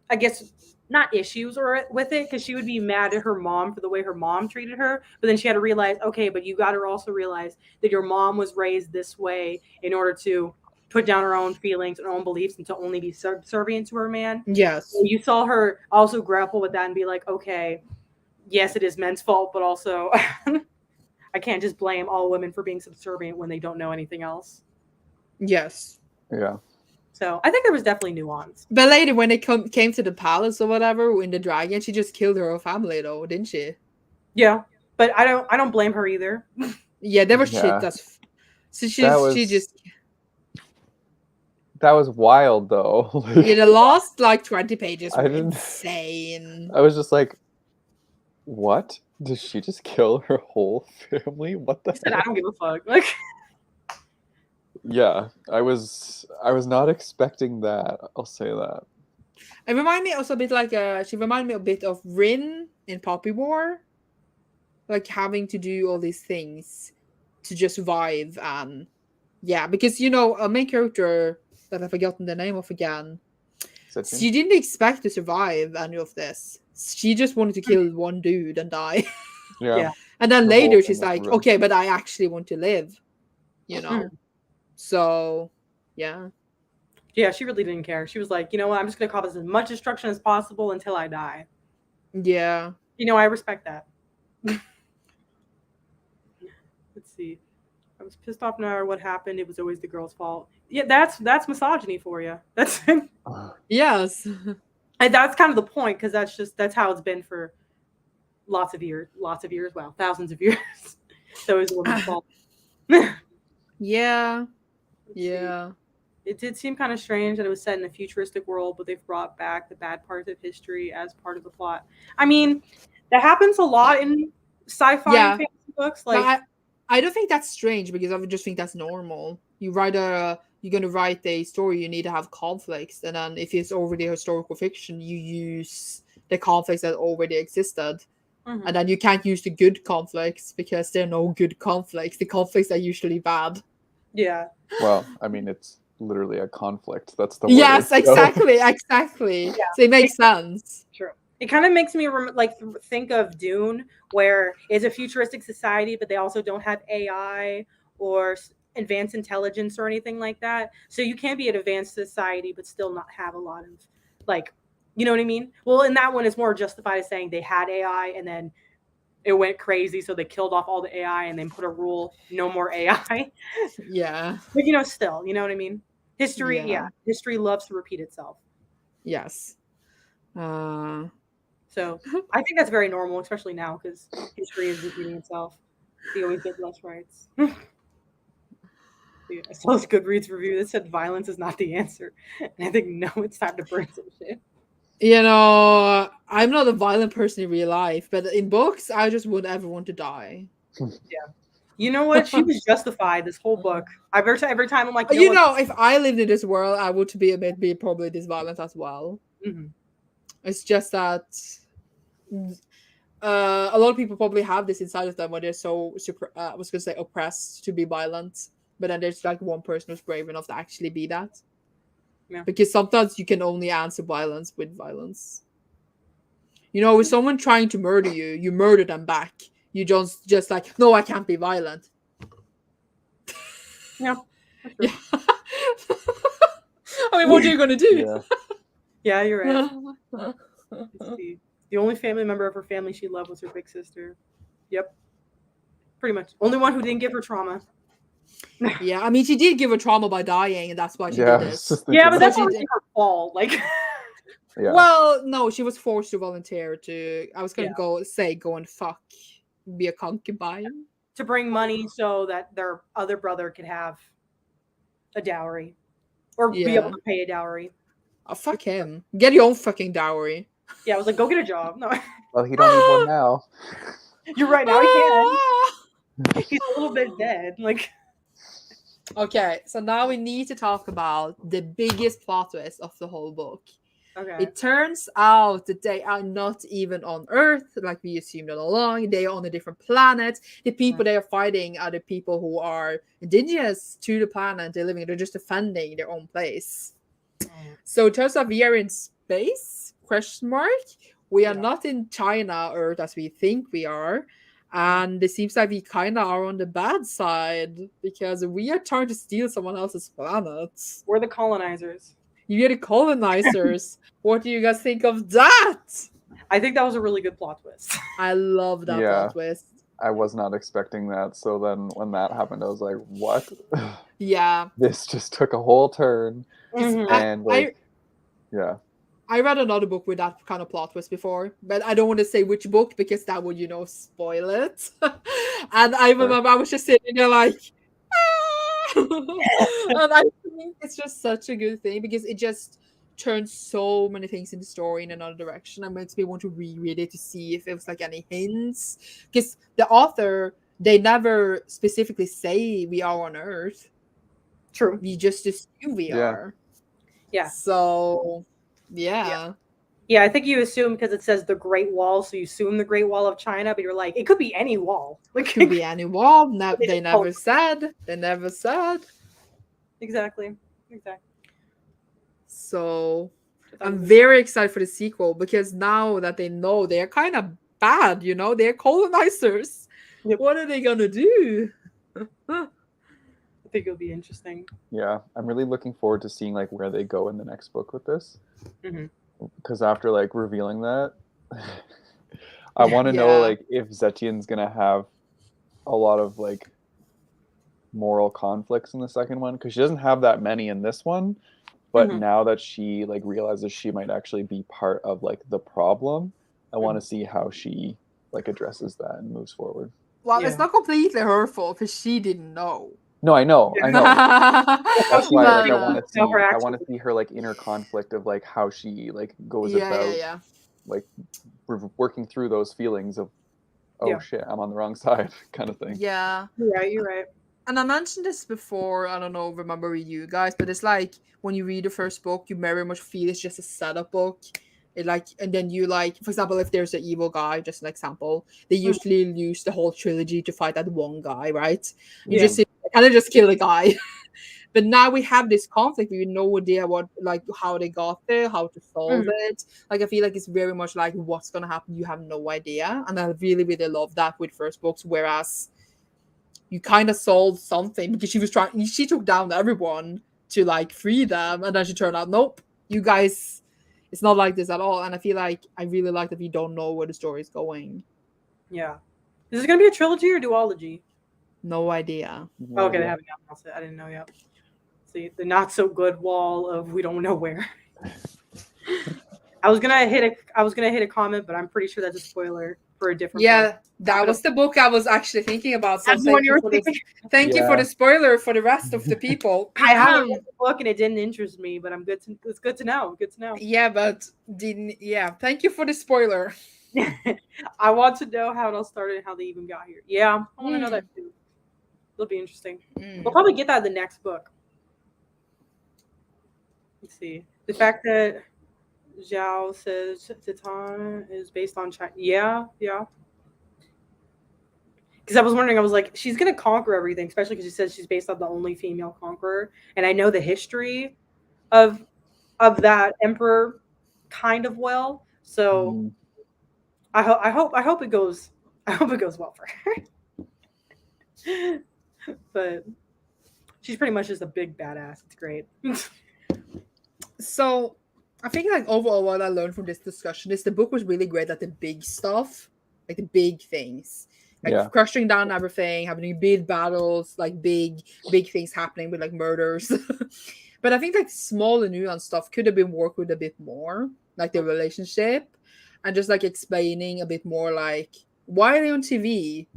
I guess, not issues or with it, because she would be mad at her mom for the way her mom treated her. But then she had to realize, okay, but you got to also realize that your mom was raised this way in order to put down her own feelings and her own beliefs and to only be subservient to her man. Yes. So you saw her also grapple with that and be like, okay, yes, it is men's fault, but also I can't just blame all women for being subservient when they don't know anything else. Yes. Yeah. So I think there was definitely nuance. But later, when it came to the palace or whatever in the dragon, she just killed her whole family, though, didn't she? Yeah, but I don't blame her either. Yeah, there was shit. So she just. That was wild, though. Yeah, the last like 20 pages were didn't. Insane. I was just like, what? Did she just kill her whole family? What the? I said, I don't give a fuck. Like. Yeah, I was not expecting that. I'll say that. It reminded me also a bit like she reminded me a bit of Rin in Poppy War, like having to do all these things to just survive. And yeah, because a main character that I've forgotten the name of again, Cecilia? she didn't expect to survive any of this. She just wanted to kill one dude and die. Yeah. And then The whole later thing she's was like, real. okay, but I actually want to live. So yeah. Yeah, she really didn't care. She was like, you know what? I'm just gonna cause as much destruction as possible until I die. Yeah. I respect that. Let's see. I was pissed off no matter what happened. It was always the girl's fault. Yeah, that's misogyny for you. That's Yes. and that's kind of the point, because that's how it's been for lots of years. Wow, thousands of years. So it's a woman's fault. Yeah. Let's see. Yeah. It did seem kind of strange that it was set in a futuristic world, but they've brought back the bad parts of history as part of the plot. I mean, that happens a lot in sci-fi Yeah. and fantasy books. But Like, I don't think that's strange, because I would just think that's normal. You're gonna write a story, you need to have conflicts, and then if it's already historical fiction, you use the conflicts that already existed. mhm. And then you can't use the good conflicts because there are no good conflicts. The conflicts are usually bad. Yeah. Well, I mean, it's literally a conflict. That's the word. Yes, so- exactly. Yeah. So it makes sense. True. It kind of makes me think of Dune, where it's a futuristic society, but they also don't have AI or advanced intelligence or anything like that. So you can be an advanced society, but still not have a lot of, like, you know what I mean? Well, in that one, it's more justified as saying they had AI and then it went crazy, so they killed off all the AI and then put a rule: no more AI. Yeah. But still, you know what I mean? History, Yeah. history loves to repeat itself. Yes. So I think that's very normal, especially now, because history is repeating itself. They always get less rights. I saw this Goodreads review that said violence is not the answer. And I think, no, it's time to burn some shit. I'm not a violent person in real life, but in books, I just want everyone to die. You know what? She was justified this whole book. Every time I'm like, If I lived in this world, I would be probably this violent as well. Mhm. It's just that a lot of people probably have this inside of them where they're so I was gonna say oppressed to be violent, but then there's like one person who's brave enough to actually be that. Yeah. Because sometimes you can only answer violence with violence. With someone trying to murder you, you murder them back. You just like, no, I can't be violent. Yeah. Yeah. I mean, what are you gonna do? Yeah. Yeah, you're right. Let's see. The only family member of her family she loved was her big sister. Yep. Pretty much. Only one who didn't give her trauma. Yeah, I mean, she did give her trauma by dying, and that's why she Yeah. did I was this. just Yeah, but thinking that's So not she really her fault. Like, Yeah. Well, no, she was forced to volunteer to. I was gonna Yeah. go and fuck, be a concubine. to bring money so that their other brother could have a dowry or be Yeah. able to pay a dowry. Oh, fuck him. Get your own fucking dowry. Yeah, I was like, go get a job. No, Well, he don't need one now. you're right. Now he can. He's a little bit dead. Like, Okay, so now we need to talk about the biggest plot twist of the whole book. okay. It turns out that they are not even on Earth, like we assumed all along. They are on a different planet. The people they are fighting are the people who are indigenous to the planet they're living. They're just defending their own place. So it turns out we are in space? Question mark. We are not in China Earth as we think we are. And it seems like we kind of are on the bad side because we are trying to steal someone else's planet. We're the colonizers. You're the colonizers. What do you guys think of that? I think that was a really good plot twist. I love that Yeah. plot twist. I was not expecting that. So then when that happened, I was like, what? Yeah. This just took a whole turn. Mhm. And like, yeah. I read another book with that kind of plot twist before, but I don't want to say which book because that would, spoil it. And I remember I was just sitting there like, and I think it's just such a good thing because it just turns so many things in the story in another direction and makes me want to reread it to see if it was like any hints. Because the author, they never specifically say we are on Earth. True. We just assume we Yeah. are. Yeah. So Yeah. Yeah, I think you assume because it says the Great Wall, so you assume the Great Wall of China, but you're like, it could be any wall. Like, Could be any wall. They They just never told- said. They never said. exactly. So So that I'm was- very excited for the sequel because now that they know they're kind of bad, they're colonizers. Yep. What are they gonna do? I think it'll be interesting. Yeah, I'm really looking forward to seeing like where they go in the next book with this. Mhm. Because after like revealing that, I want to know Yeah. like if Zetian's gonna have a lot of like moral conflicts in the second one, because she doesn't have that many in this one. But Mhm. now that she like realizes she might actually be part of like the problem, I want to see how she like addresses that and moves forward. Well, Yeah. it's not completely her fault because she didn't know. No, I know. That's why like But, I want to see Now her I want to actions- see her like inner conflict of like how she like goes yeah, about yeah. like working through those feelings of oh Yeah. shit, I'm on the wrong side kind of thing. Yeah. You're right. And I mentioned this before, I don't know, remember you guys, but it's like when you read the first book, you very much feel it's just a setup book. It like, and then you like, for example, if there's an evil guy, just an example, they usually use the whole trilogy to fight that one guy, right? You Yeah. just kind of just kill a guy. But now we have this conflict. We have no idea what, like, how they got there, how to solve it. Like, I feel like it's very much like what's gonna happen. You have no idea, and I really, really love that with first books. Whereas you kind of solved something because she took down everyone to like free them, and then she turned out, nope, you guys, it's not like this at all. And I feel like I really like that we don't know where the story is going. Yeah. Is this gonna be a trilogy or duology? No idea. No Okay, they idea. haven't announced it. I didn't know yet. See, the not so good wall of we don't know where. I was gonna hit a comment, but I'm pretty sure that's a spoiler for a different book. Yeah, that was the book I was actually thinking about. So That's the one thank you you were for this. thinking. Thank you for Yeah. the spoiler for the rest of the people. I haven't read the book and it didn't interest me, but it's good to know. Good to know. Yeah, but thank you for the spoiler. I want to know how it all started and how they even got here. Yeah, I want to know that too. It'll be interesting. We'll probably get that in the next book. Let's see. The fact that Zhao says Titan is based on China. Yeah. Because I was wondering, I was like, she's gonna conquer everything, especially because she says she's based on the only female conqueror, and I know the history of that emperor kind of well. So I hope it goes well for her. But she's pretty much just a big badass. It's great. So I think like overall what I learned from this discussion is the book was really great at the big stuff, like the big things. Like crushing down everything, having big battles, like big things happening with like murders. But I think like small and nuanced stuff could have been worked with a bit more, like the relationship, and just like explaining a bit more like why are they on TV?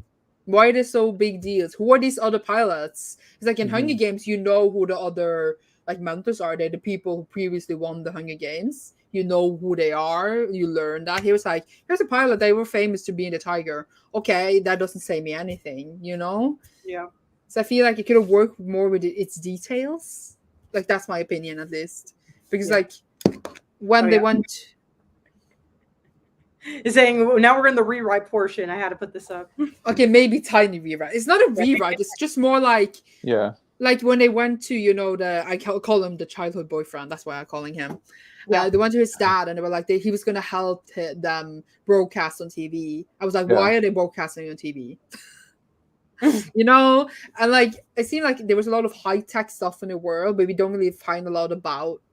Why are they so big deals? Who are these other pilots? It's like in Hunger Games, you know who the other like mentors are. They're the people who previously won the Hunger Games. You know who they are. You learn that. He was like, here's a pilot. They were famous to be in the Tiger. Okay, that doesn't say me anything, Yeah. So I feel like it could have worked more with its details. Like that's my opinion at least. Because like when they went is saying now we're in the rewrite portion. I had to put this up. Okay, maybe tiny rewrite. It's not a rewrite. It's just more like like when they went to I call him the childhood boyfriend. That's why I'm calling him. They went to his dad and they were like he was gonna help them broadcast on TV. I was like, why are they broadcasting on TV? And like it seemed like there was a lot of high tech stuff in the world, but we don't really find a lot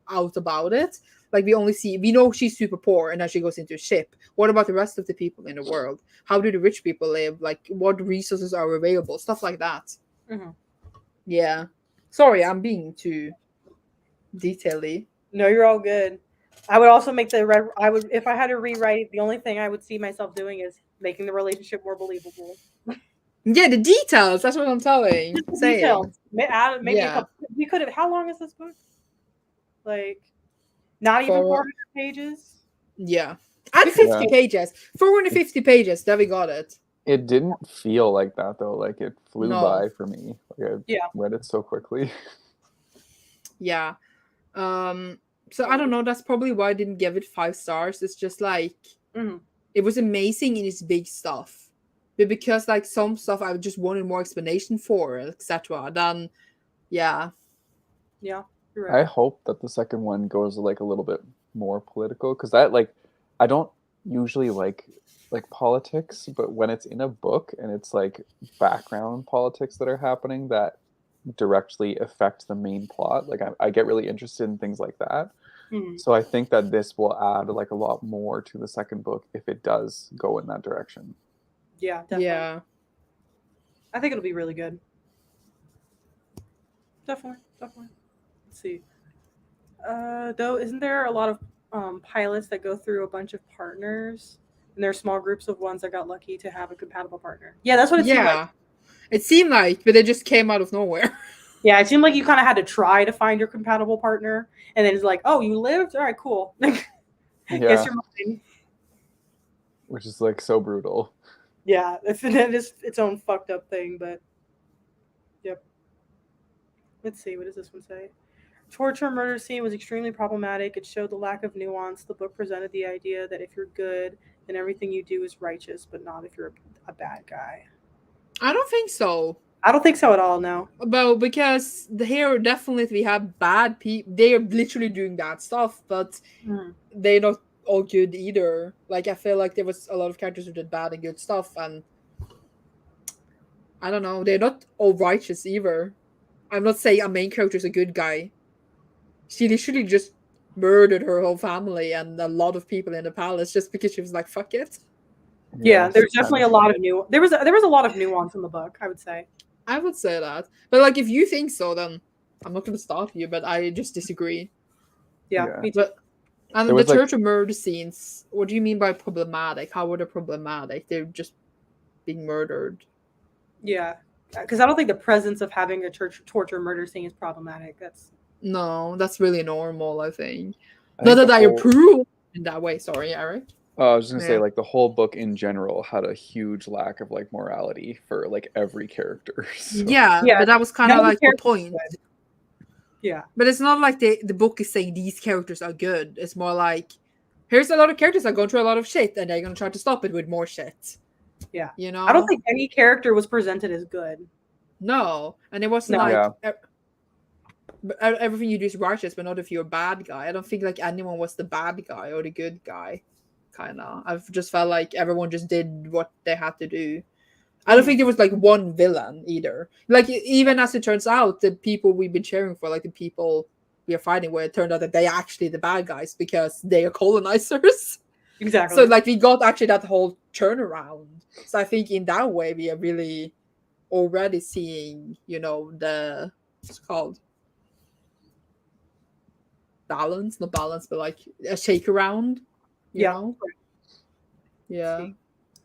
out about it. Like we know she's super poor and then she goes into a ship. What about the rest of the people in the world? How do the rich people live? Like what resources are available? Stuff like that. Mm-hmm. Yeah. Sorry, I'm being too detaily. No, you're all good. I would also make if I had to rewrite, the only thing I would see myself doing is making the relationship more believable. Yeah, the details. That's what I'm saying. Details. Maybe a couple. We could have. How long is this book? Like, not even 400 pages. Yeah, and 50 pages. 450 pages. There we got it. It didn't feel like that though. Like it flew by for me. Like I read it so quickly. Yeah. So I don't know. That's probably why I didn't give it 5 stars. It's just like Mhm. it was amazing in its big stuff, but because like some stuff I just wanted more explanation for, etc. Then yeah, Yeah, you're I right. hope that the second one goes like a little bit more political, because that like I don't usually like politics, but when it's in a book and it's like background politics that are happening that directly affect the main plot, like I get really interested in things like that. Mhm. So I think that this will add like a lot more to the second book if it does go in that direction. Yeah, definitely. yeah. I think it'll be really good. Definitely, definitely. Let's see. Though, isn't there a lot of pilots that go through a bunch of partners, and there are small groups of ones that got lucky to have a compatible partner? Yeah, that's what it seemed like. Yeah. It seemed like, but it just came out of nowhere. Yeah, it seemed like you kind of had to try to find your compatible partner, and then it's like, oh, you lived? All right, cool. Guess Yeah, you're mine. which is like so brutal. Yeah, it is its own fucked up thing, but yep. Let's see, what does this one say? Torture murder scene was extremely problematic. It showed the lack of nuance. The book presented the idea that if you're good, then everything you do is righteous, but not if you're a bad guy. I don't think so. I don't think so at all, no. Well, because here definitely we have bad people. They are literally doing bad stuff, but they're not all good either. Like I feel like there was a lot of characters who did bad and good stuff, and I don't know, they're not all righteous either. I'm not saying a main character is a good guy. She literally just murdered her whole family and a lot of people in the palace just because she was like, "Fuck it." Yeah, there's it's definitely kind a lot of new. There was a lot of nuance in the book, I would say. I would say that, but like if you think so, then I'm not going to stop you. But I just disagree. Yeah, Yeah. me too. But and There the was, like- torture murder scenes. What do you mean by problematic? How were they problematic? They're just being murdered. Yeah, because I don't think the presence of having a torture murder scene is problematic. No, that's really normal. I think. I Not think that I the whole- approve in that way. Sorry, Eric. I was just gonna say, Yeah. like the whole book in general had a huge lack of like morality for like every character. So, Yeah, Yeah, but that was kind none of of the like the characters point. were good. Yeah, But it's not like the book is saying these characters are good. It's more like here's a lot of characters that are going through a lot of shit, and they're gonna try to stop it with more shit. yeah. You know? I don't think any character was presented as good. No, and it wasn't No. like Yeah. everything you do is righteous, but not if you're a bad guy. I don't think like anyone was the bad guy or the good guy. Kind of. I've just felt like everyone just did what they had to do. I don't think there was like one villain either. Like even as it turns out, the people we've been cheering for, like the people we are fighting with, it turned out that they are actually the bad guys because they are colonizers. Exactly. So like we got actually that whole turnaround. So I think in that way we are really already seeing, the what's it called balance, not balance, but like a shake around. You know? Yeah. See,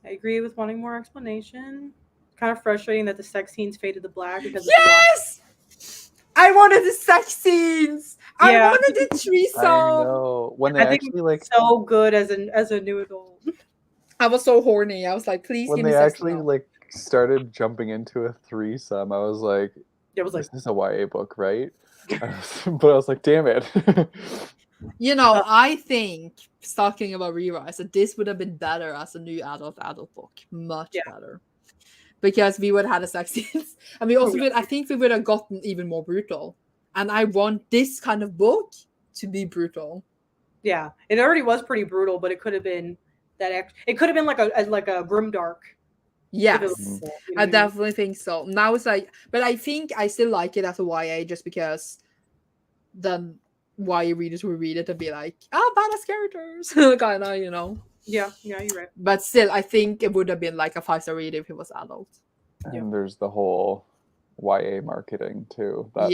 I agree with wanting more explanation. Kind of frustrating that the sex scenes faded to black because Yes! I wanted the sex scenes. I Yeah. wanted the I threesome. know when they I think actually like so good as a new adult. I was so horny. I was like, please when give me they sex actually now. like started jumping into a threesome, I was like, It was like, "This is a YA book, right?" But I was like, "Damn it!" I think talking about Rewise that this would have been better as a new adult book, much better, because we would have had a sex scenes, and we also I think we would have gotten even more brutal. And I want this kind of book to be brutal. Yeah, it already was pretty brutal, but it could have been it could have been like a grimdark. Yes, I definitely think so. Now it's like, but I think I still like it as a YA just because then YA readers will read it and be like, oh, badass characters, kind of, Yeah, you're right. But still, I think it would have been like a 5-star read if it was adult. And there's the whole YA marketing too. That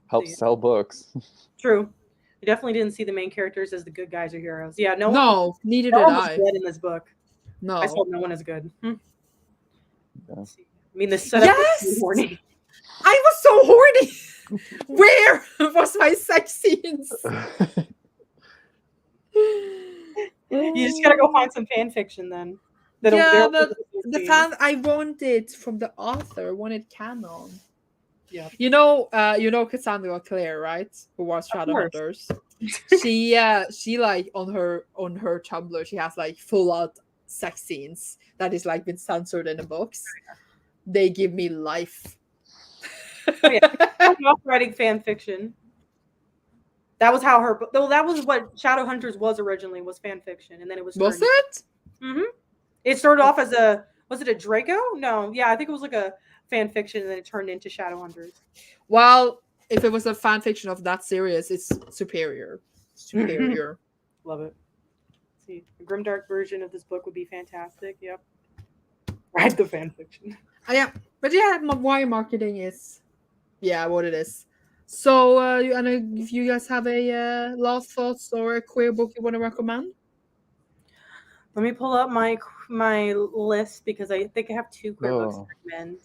helps sell books. True. You definitely didn't see the main characters as the good guys or heroes. Yeah, neither did one I. was good in this book. No, I saw no one as good. Yeah. I mean, the setup was so horny. I was so horny. Where was my sex scenes? You just gotta go find some fan fiction then. But the fan I wanted from the author, wanted canon. Yeah. You know Cassandra Clare, right? Who was Of course. Shadowhunters. She like on her Tumblr, she has like full out sex scenes that is like been censored in the books. They give me life. Oh, yeah. Started off writing fan fiction. That was how her. Well, that was what Shadowhunters was originally, was fan fiction, and then it was Was turned. it? Mm-hmm. It started off as a. Was it a Draco? No. Yeah, I think it was like a fan fiction, and then it turned into Shadowhunters. Well, if it was a fan fiction of that series, it's superior. Superior. Love it. See, a grimdark version of this book would be fantastic. Yep. Write the fan fiction. Yeah, but yeah, wire marketing is, yeah, what it is. So, I know if you guys have a last thoughts or a queer book you want to recommend. Let me pull up my list because I think I have 2 queer books to Oh. recommend.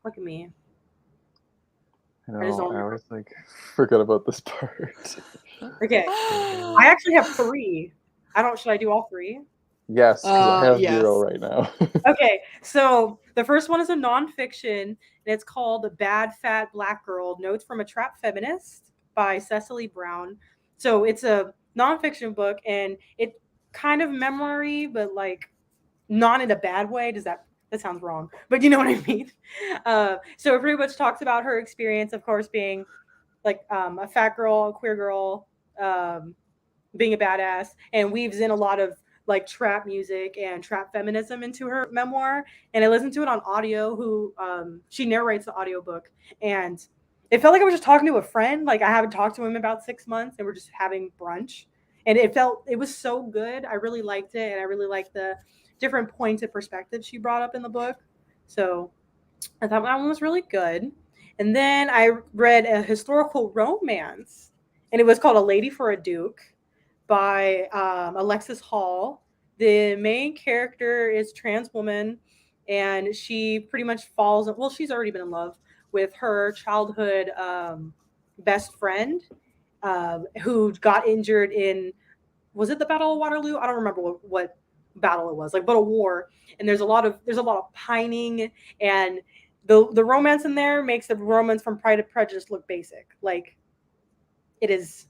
Look at me. I just know. don't I always like forget about this part. Okay. I actually have 3. Should I do all 3? Yes, because I have Yes. 0 right now. Okay, so the first one is a nonfiction, and it's called Bad Fat Black Girl, Notes from a Trap Feminist by Cecily Brown. So it's a nonfiction book, and it kind of memory, but like not in a bad way. That sounds wrong, but you know what I mean? So it pretty much talks about her experience, of course, being like a fat girl, a queer girl, being a badass, and weaves in a lot of like trap music and trap feminism into her memoir. And I listened to it on audio. She narrates the audiobook, and it felt like I was just talking to a friend. Like I haven't talked to him in about 6 months, and we're just having brunch. And it was so good. I really liked it, and I really liked the different points of perspective she brought up in the book. So I thought that one was really good. And then I read a historical romance, and it was called A Lady for a Duke by Alexis Hall. The main character is trans woman, and she pretty much she's already been in love with her childhood best friend, who got injured in, was it the Battle of Waterloo? I don't remember what battle it was, like, but a war. And there's a lot of pining, and the romance in there makes the romance from Pride and Prejudice look basic. Like it is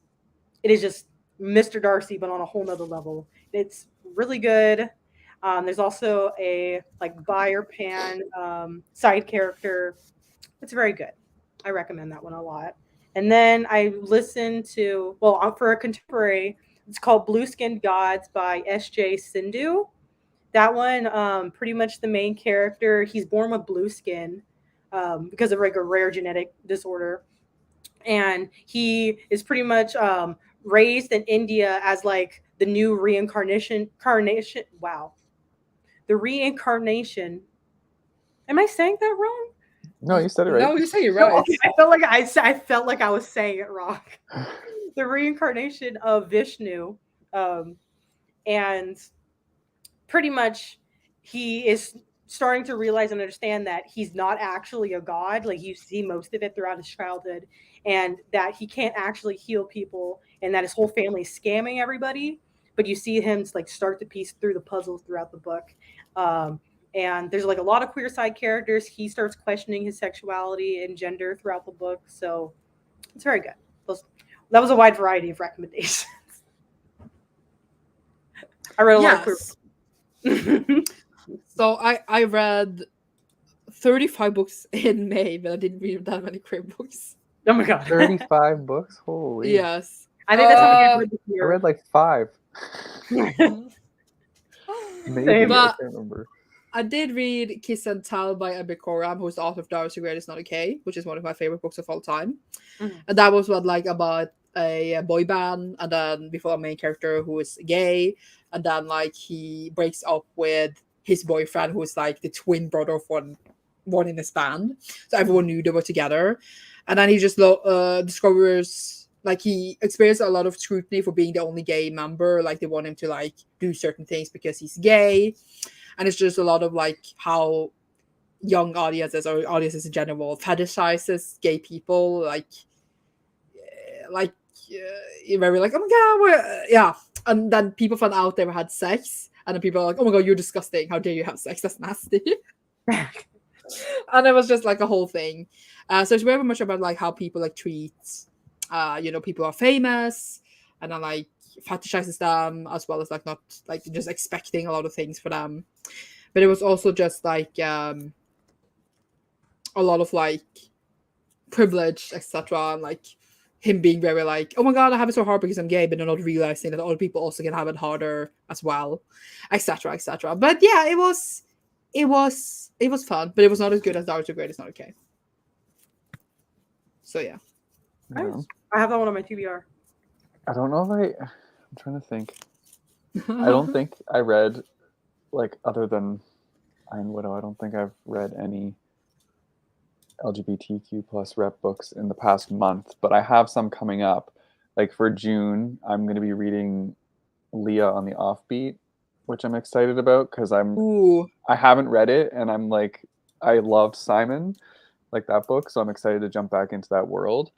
just Mr. Darcy, but on a whole nother level. It's really good. There's also a like buyer pan side character. It's very good. I recommend that one a lot. And then I listened to, for a contemporary, it's called Blue Skinned Gods by S.J. Sindhu. That one, pretty much the main character, he's born with blue skin because of like a rare genetic disorder. And he is pretty much raised in India as like the new reincarnation. Wow. The reincarnation. Am I saying that wrong? No, you said it right. No, you say it No, right. okay. I felt like I was saying it wrong. The reincarnation of Vishnu, and pretty much he is starting to realize and understand that he's not actually a god. Like you see most of it throughout his childhood, and that he can't actually heal people, and that his whole family is scamming everybody. But you see him like start to piece through the puzzles throughout the book. And there's like a lot of queer side characters. He starts questioning his sexuality and gender throughout the book. So it's very good. That was a wide variety of recommendations. I read a lot of queer. So I read 35 books in May, but I didn't read that many queer books. Oh my god. 35 books? Holy. Yes. I think that's how many I read this I year. read like 5. Maybe, But I can't remember. I did read Kiss and Tell by Abby Coram, who's the author of Darcy Great Is Not Okay, which is one of my favorite books of all time. Mhm. And that was about a boy band, and then before a main character who is gay, and then like he breaks up with his boyfriend, who is like the twin brother of one in his band. So everyone knew they were together, and then he just discovers, like, he experienced a lot of scrutiny for being the only gay member. Like they want him to like do certain things because he's gay, and it's just a lot of like how young audiences or audiences in general fetishizes gay people, very like, oh my god, yeah. And then people found out they had sex, and then people are like, oh my god, you're disgusting, how dare you have sex, that's nasty. And it was just like a whole thing. So it's very much about like how people like treat, people are famous, and then like fetishizes them, as well as like not like just expecting a lot of things for them. But it was also just like a lot of like privilege, etc. And like him being very like, oh my god, I have it so hard because I'm gay, but they're not realizing that other people also can have it harder as well, etc. etc. But yeah, it was fun, but it was not as good as Naruto Grade Is Not Okay. So yeah. Nice. I have that one on my TBR. I don't know if I'm trying to think. I don't think I read, like, other than Iron Widow, I don't think I've read any LGBTQ plus rep books in the past month, but I have some coming up. Like for June, I'm going to be reading Leah on the Offbeat, which I'm excited about because I haven't read it, and I'm like, I loved Simon, like that book, so I'm excited to jump back into that world.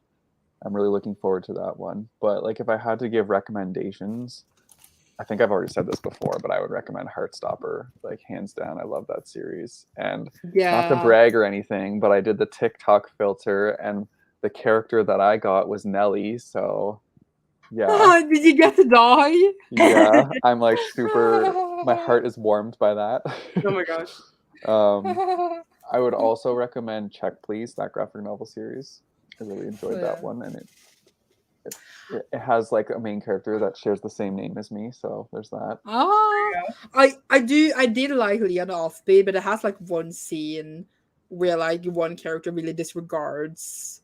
I'm really looking forward to that one. But like, if I had to give recommendations, I think I've already said this before, but I would recommend Heartstopper, like hands down. I love that series. And not to brag or anything, but I did the TikTok filter, and the character that I got was Nelly. So yeah. Did you get to die? Yeah, I'm like super. My heart is warmed by that. Oh my gosh. I would also recommend Check Please, that graphic novel series. I really enjoyed that one, and it has like a main character that shares the same name as me, so there's that. I did like Leon Offbeat, but it has like one scene where like one character really disregards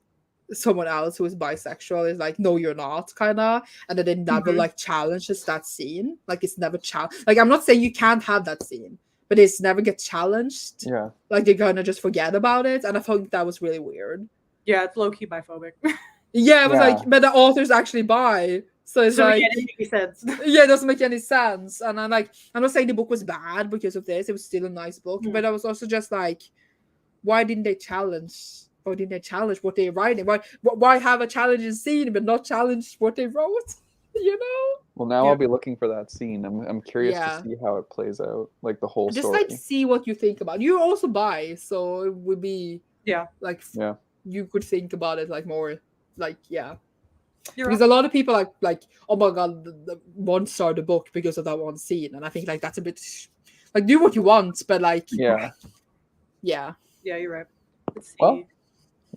someone else who is bisexual. Is like, no, you're not, kind of, and then they never like challenges that scene. Like it's never like, I'm not saying you can't have that scene, but it's never get challenged. Yeah, like they kind of just forget about it, and I thought that was really weird. Yeah, it's low-key biphobic. Yeah, it was like, but the author's actually bi, so it's like, it doesn't make any sense. Yeah, it doesn't make any sense. And I'm like, I'm not saying the book was bad because of this. It was still a nice book, but I was also just like, why didn't they challenge? Why didn't they challenge what they're writing? Why have a challenging scene but not challenge what they wrote? You know? Well, now I'll be looking for that scene. I'm curious to see how it plays out, like the whole just story. like see what you think about it. You're also bi, so it would be like you could think about it like more like because a lot of people like oh my god, the 1-star the book because of that one scene, and I think like that's a bit like, do what you want, but like yeah, you're right. Let's see. Well,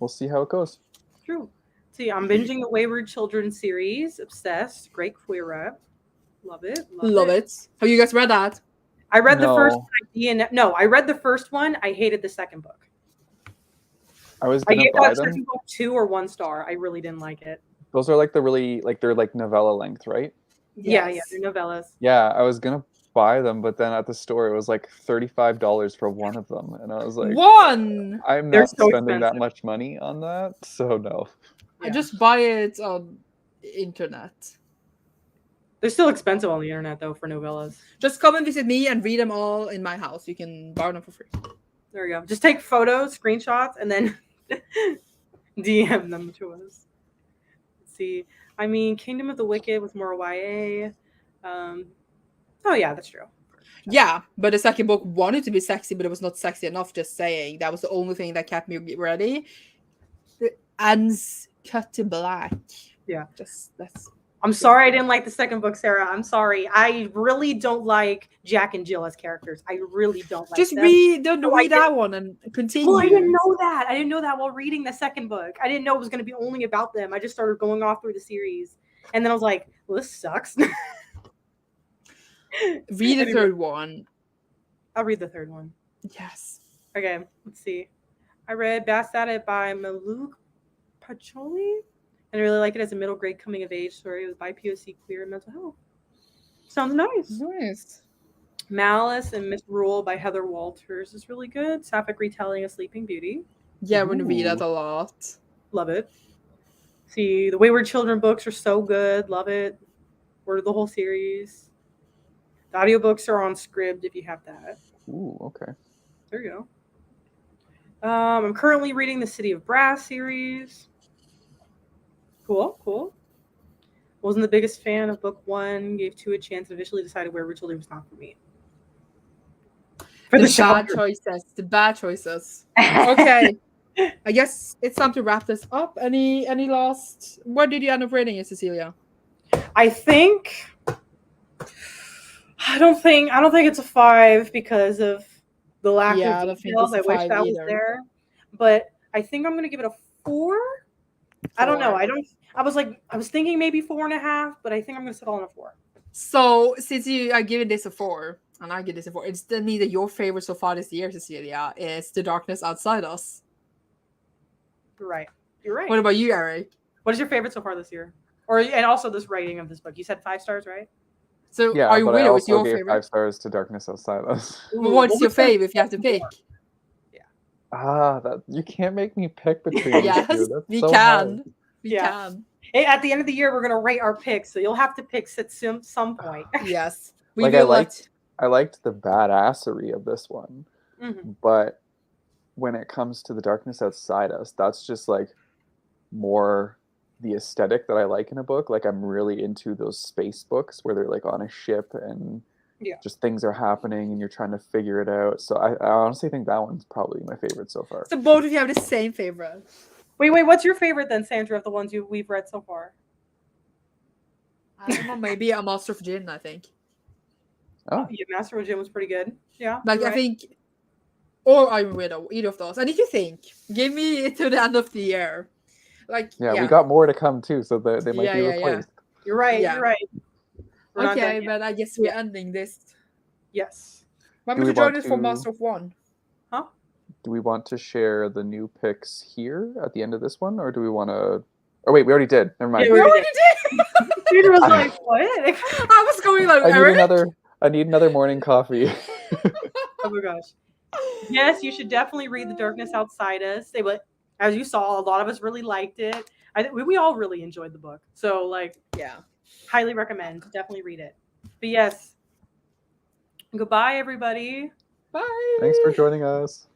we'll see how it goes. True. See, I'm binging the Wayward Children series. Obsessed. Great queer rep. Love it. Love it. Have you guys read that? I read the first one. No, I read the first one. I hated the second book. I gave that second book 2 or 1 star. I really didn't like it. Those are like the really, like, they're like novella length, right? Yes. Yeah, they're novellas. Yeah, I was gonna buy them, but then at the store it was like $35 for one of them, and I was like, one. I'm not spending that much money on that, so no. I just buy it on internet. They're still expensive on the internet though for novellas. Just come and visit me and read them all in my house. You can borrow them for free. There we go. Just take photos, screenshots, and then DM them to us. Let's see. I mean, Kingdom of the Wicked was more YA. Oh yeah, that's true. Yeah, but the second book wanted to be sexy, but it was not sexy enough. Just saying, that was the only thing that kept me ready. The ends cut to black. Yeah, that's. I'm sorry I didn't like the second book, Sarah. I'm sorry. I really don't like Jack and Jill as characters. I really don't like them. Read that one and continue. Well, I didn't know that. I didn't know that while reading the second book. I didn't know it was going to be only about them. I just started going off through the series. And then I was like, well, this sucks. Read the third one. I'll read the third one. Yes. Okay, let's see. I read Bass at It by Maluk Pacholi. And I really like it as a middle grade coming of age story. It was by POC queer and mental health. Sounds nice. Nice. Malice and Misrule by Heather Walters is really good. Sapphic retelling of Sleeping Beauty. Yeah, I'm going to read that a lot. Love it. See, the Wayward Children books are so good. Love it. Order the whole series. The audiobooks are on Scribd if you have that. Ooh, okay. There you go. I'm currently reading the City of Brass series. Cool. Wasn't the biggest fan of book 1. Gave 2 a chance and eventually decided Wayward Children was not for me. For the bad shocker. choices. The bad choices. Okay. I guess it's time to wrap this up. Any last? What did you end up rating it, Cecilia? I think I don't think it's a 5 because of the lack Yeah, of I don't think details. it's a I wish 5 that was either. there. But I think I'm gonna give it a 4. I don't know. 4. I was thinking maybe 4.5, but I think I'm gonna settle on a 4. So since you are giving this a 4, and I give this a 4, it's then neither your favorite so far this year, Cecilia, is The Darkness Outside Us. You're right. You're right. What about you, Erik? What is your favorite so far this year? And also this writing of this book. You said 5 stars, right? So Yeah, are you but I with it? What's also your gave favorite? 5 stars to Darkness Outside Us. Well, what's Well, your which one- fave if you have to pick? That you can't make me pick between these Yes, two. That's we so can. hard. We Yeah. can. Hey, at the end of the year, we're gonna rate our picks, so you'll have to pick at some point. Yes. We Like, will I liked the badassery of this one, Mhm. but when it comes to The Darkness Outside Us, that's just like more the aesthetic that I like in a book. Like, I'm really into those space books where they're like on a ship and Yeah. just things are happening and you're trying to figure it out. So I honestly think that one's probably my favorite so far. So both of you have the same favorite. Wait, what's your favorite then, Sandra, of the ones we've read so far? I don't know, maybe a Master of Gin, I think. Oh, Yeah, Master of Gin was pretty good. Yeah. Like, you're I right. think, or I'm Widow, either of those. I need to think. Give me to the end of the year. Like, yeah, we got more to come too, so they might be Yeah. replaced. You're right. Yeah. You're right. We're not done Okay, yet. but I guess we're ending this. Yes. Want Do me we to join want us for to- Master of One? Do we want to share the new picks here at the end of this one, or do we want to? Oh wait, we already did. Never mind. Yeah, We we already did! Peter was like, "What?" I was going like, I need Erik? another morning coffee. Oh my gosh. Yes, you should definitely read The Darkness Outside Us. As you saw, a lot of us really liked it. I think we all really enjoyed the book. So, like, Yeah. highly recommend. Definitely read it. But yes, goodbye, everybody. Bye. Thanks for joining us.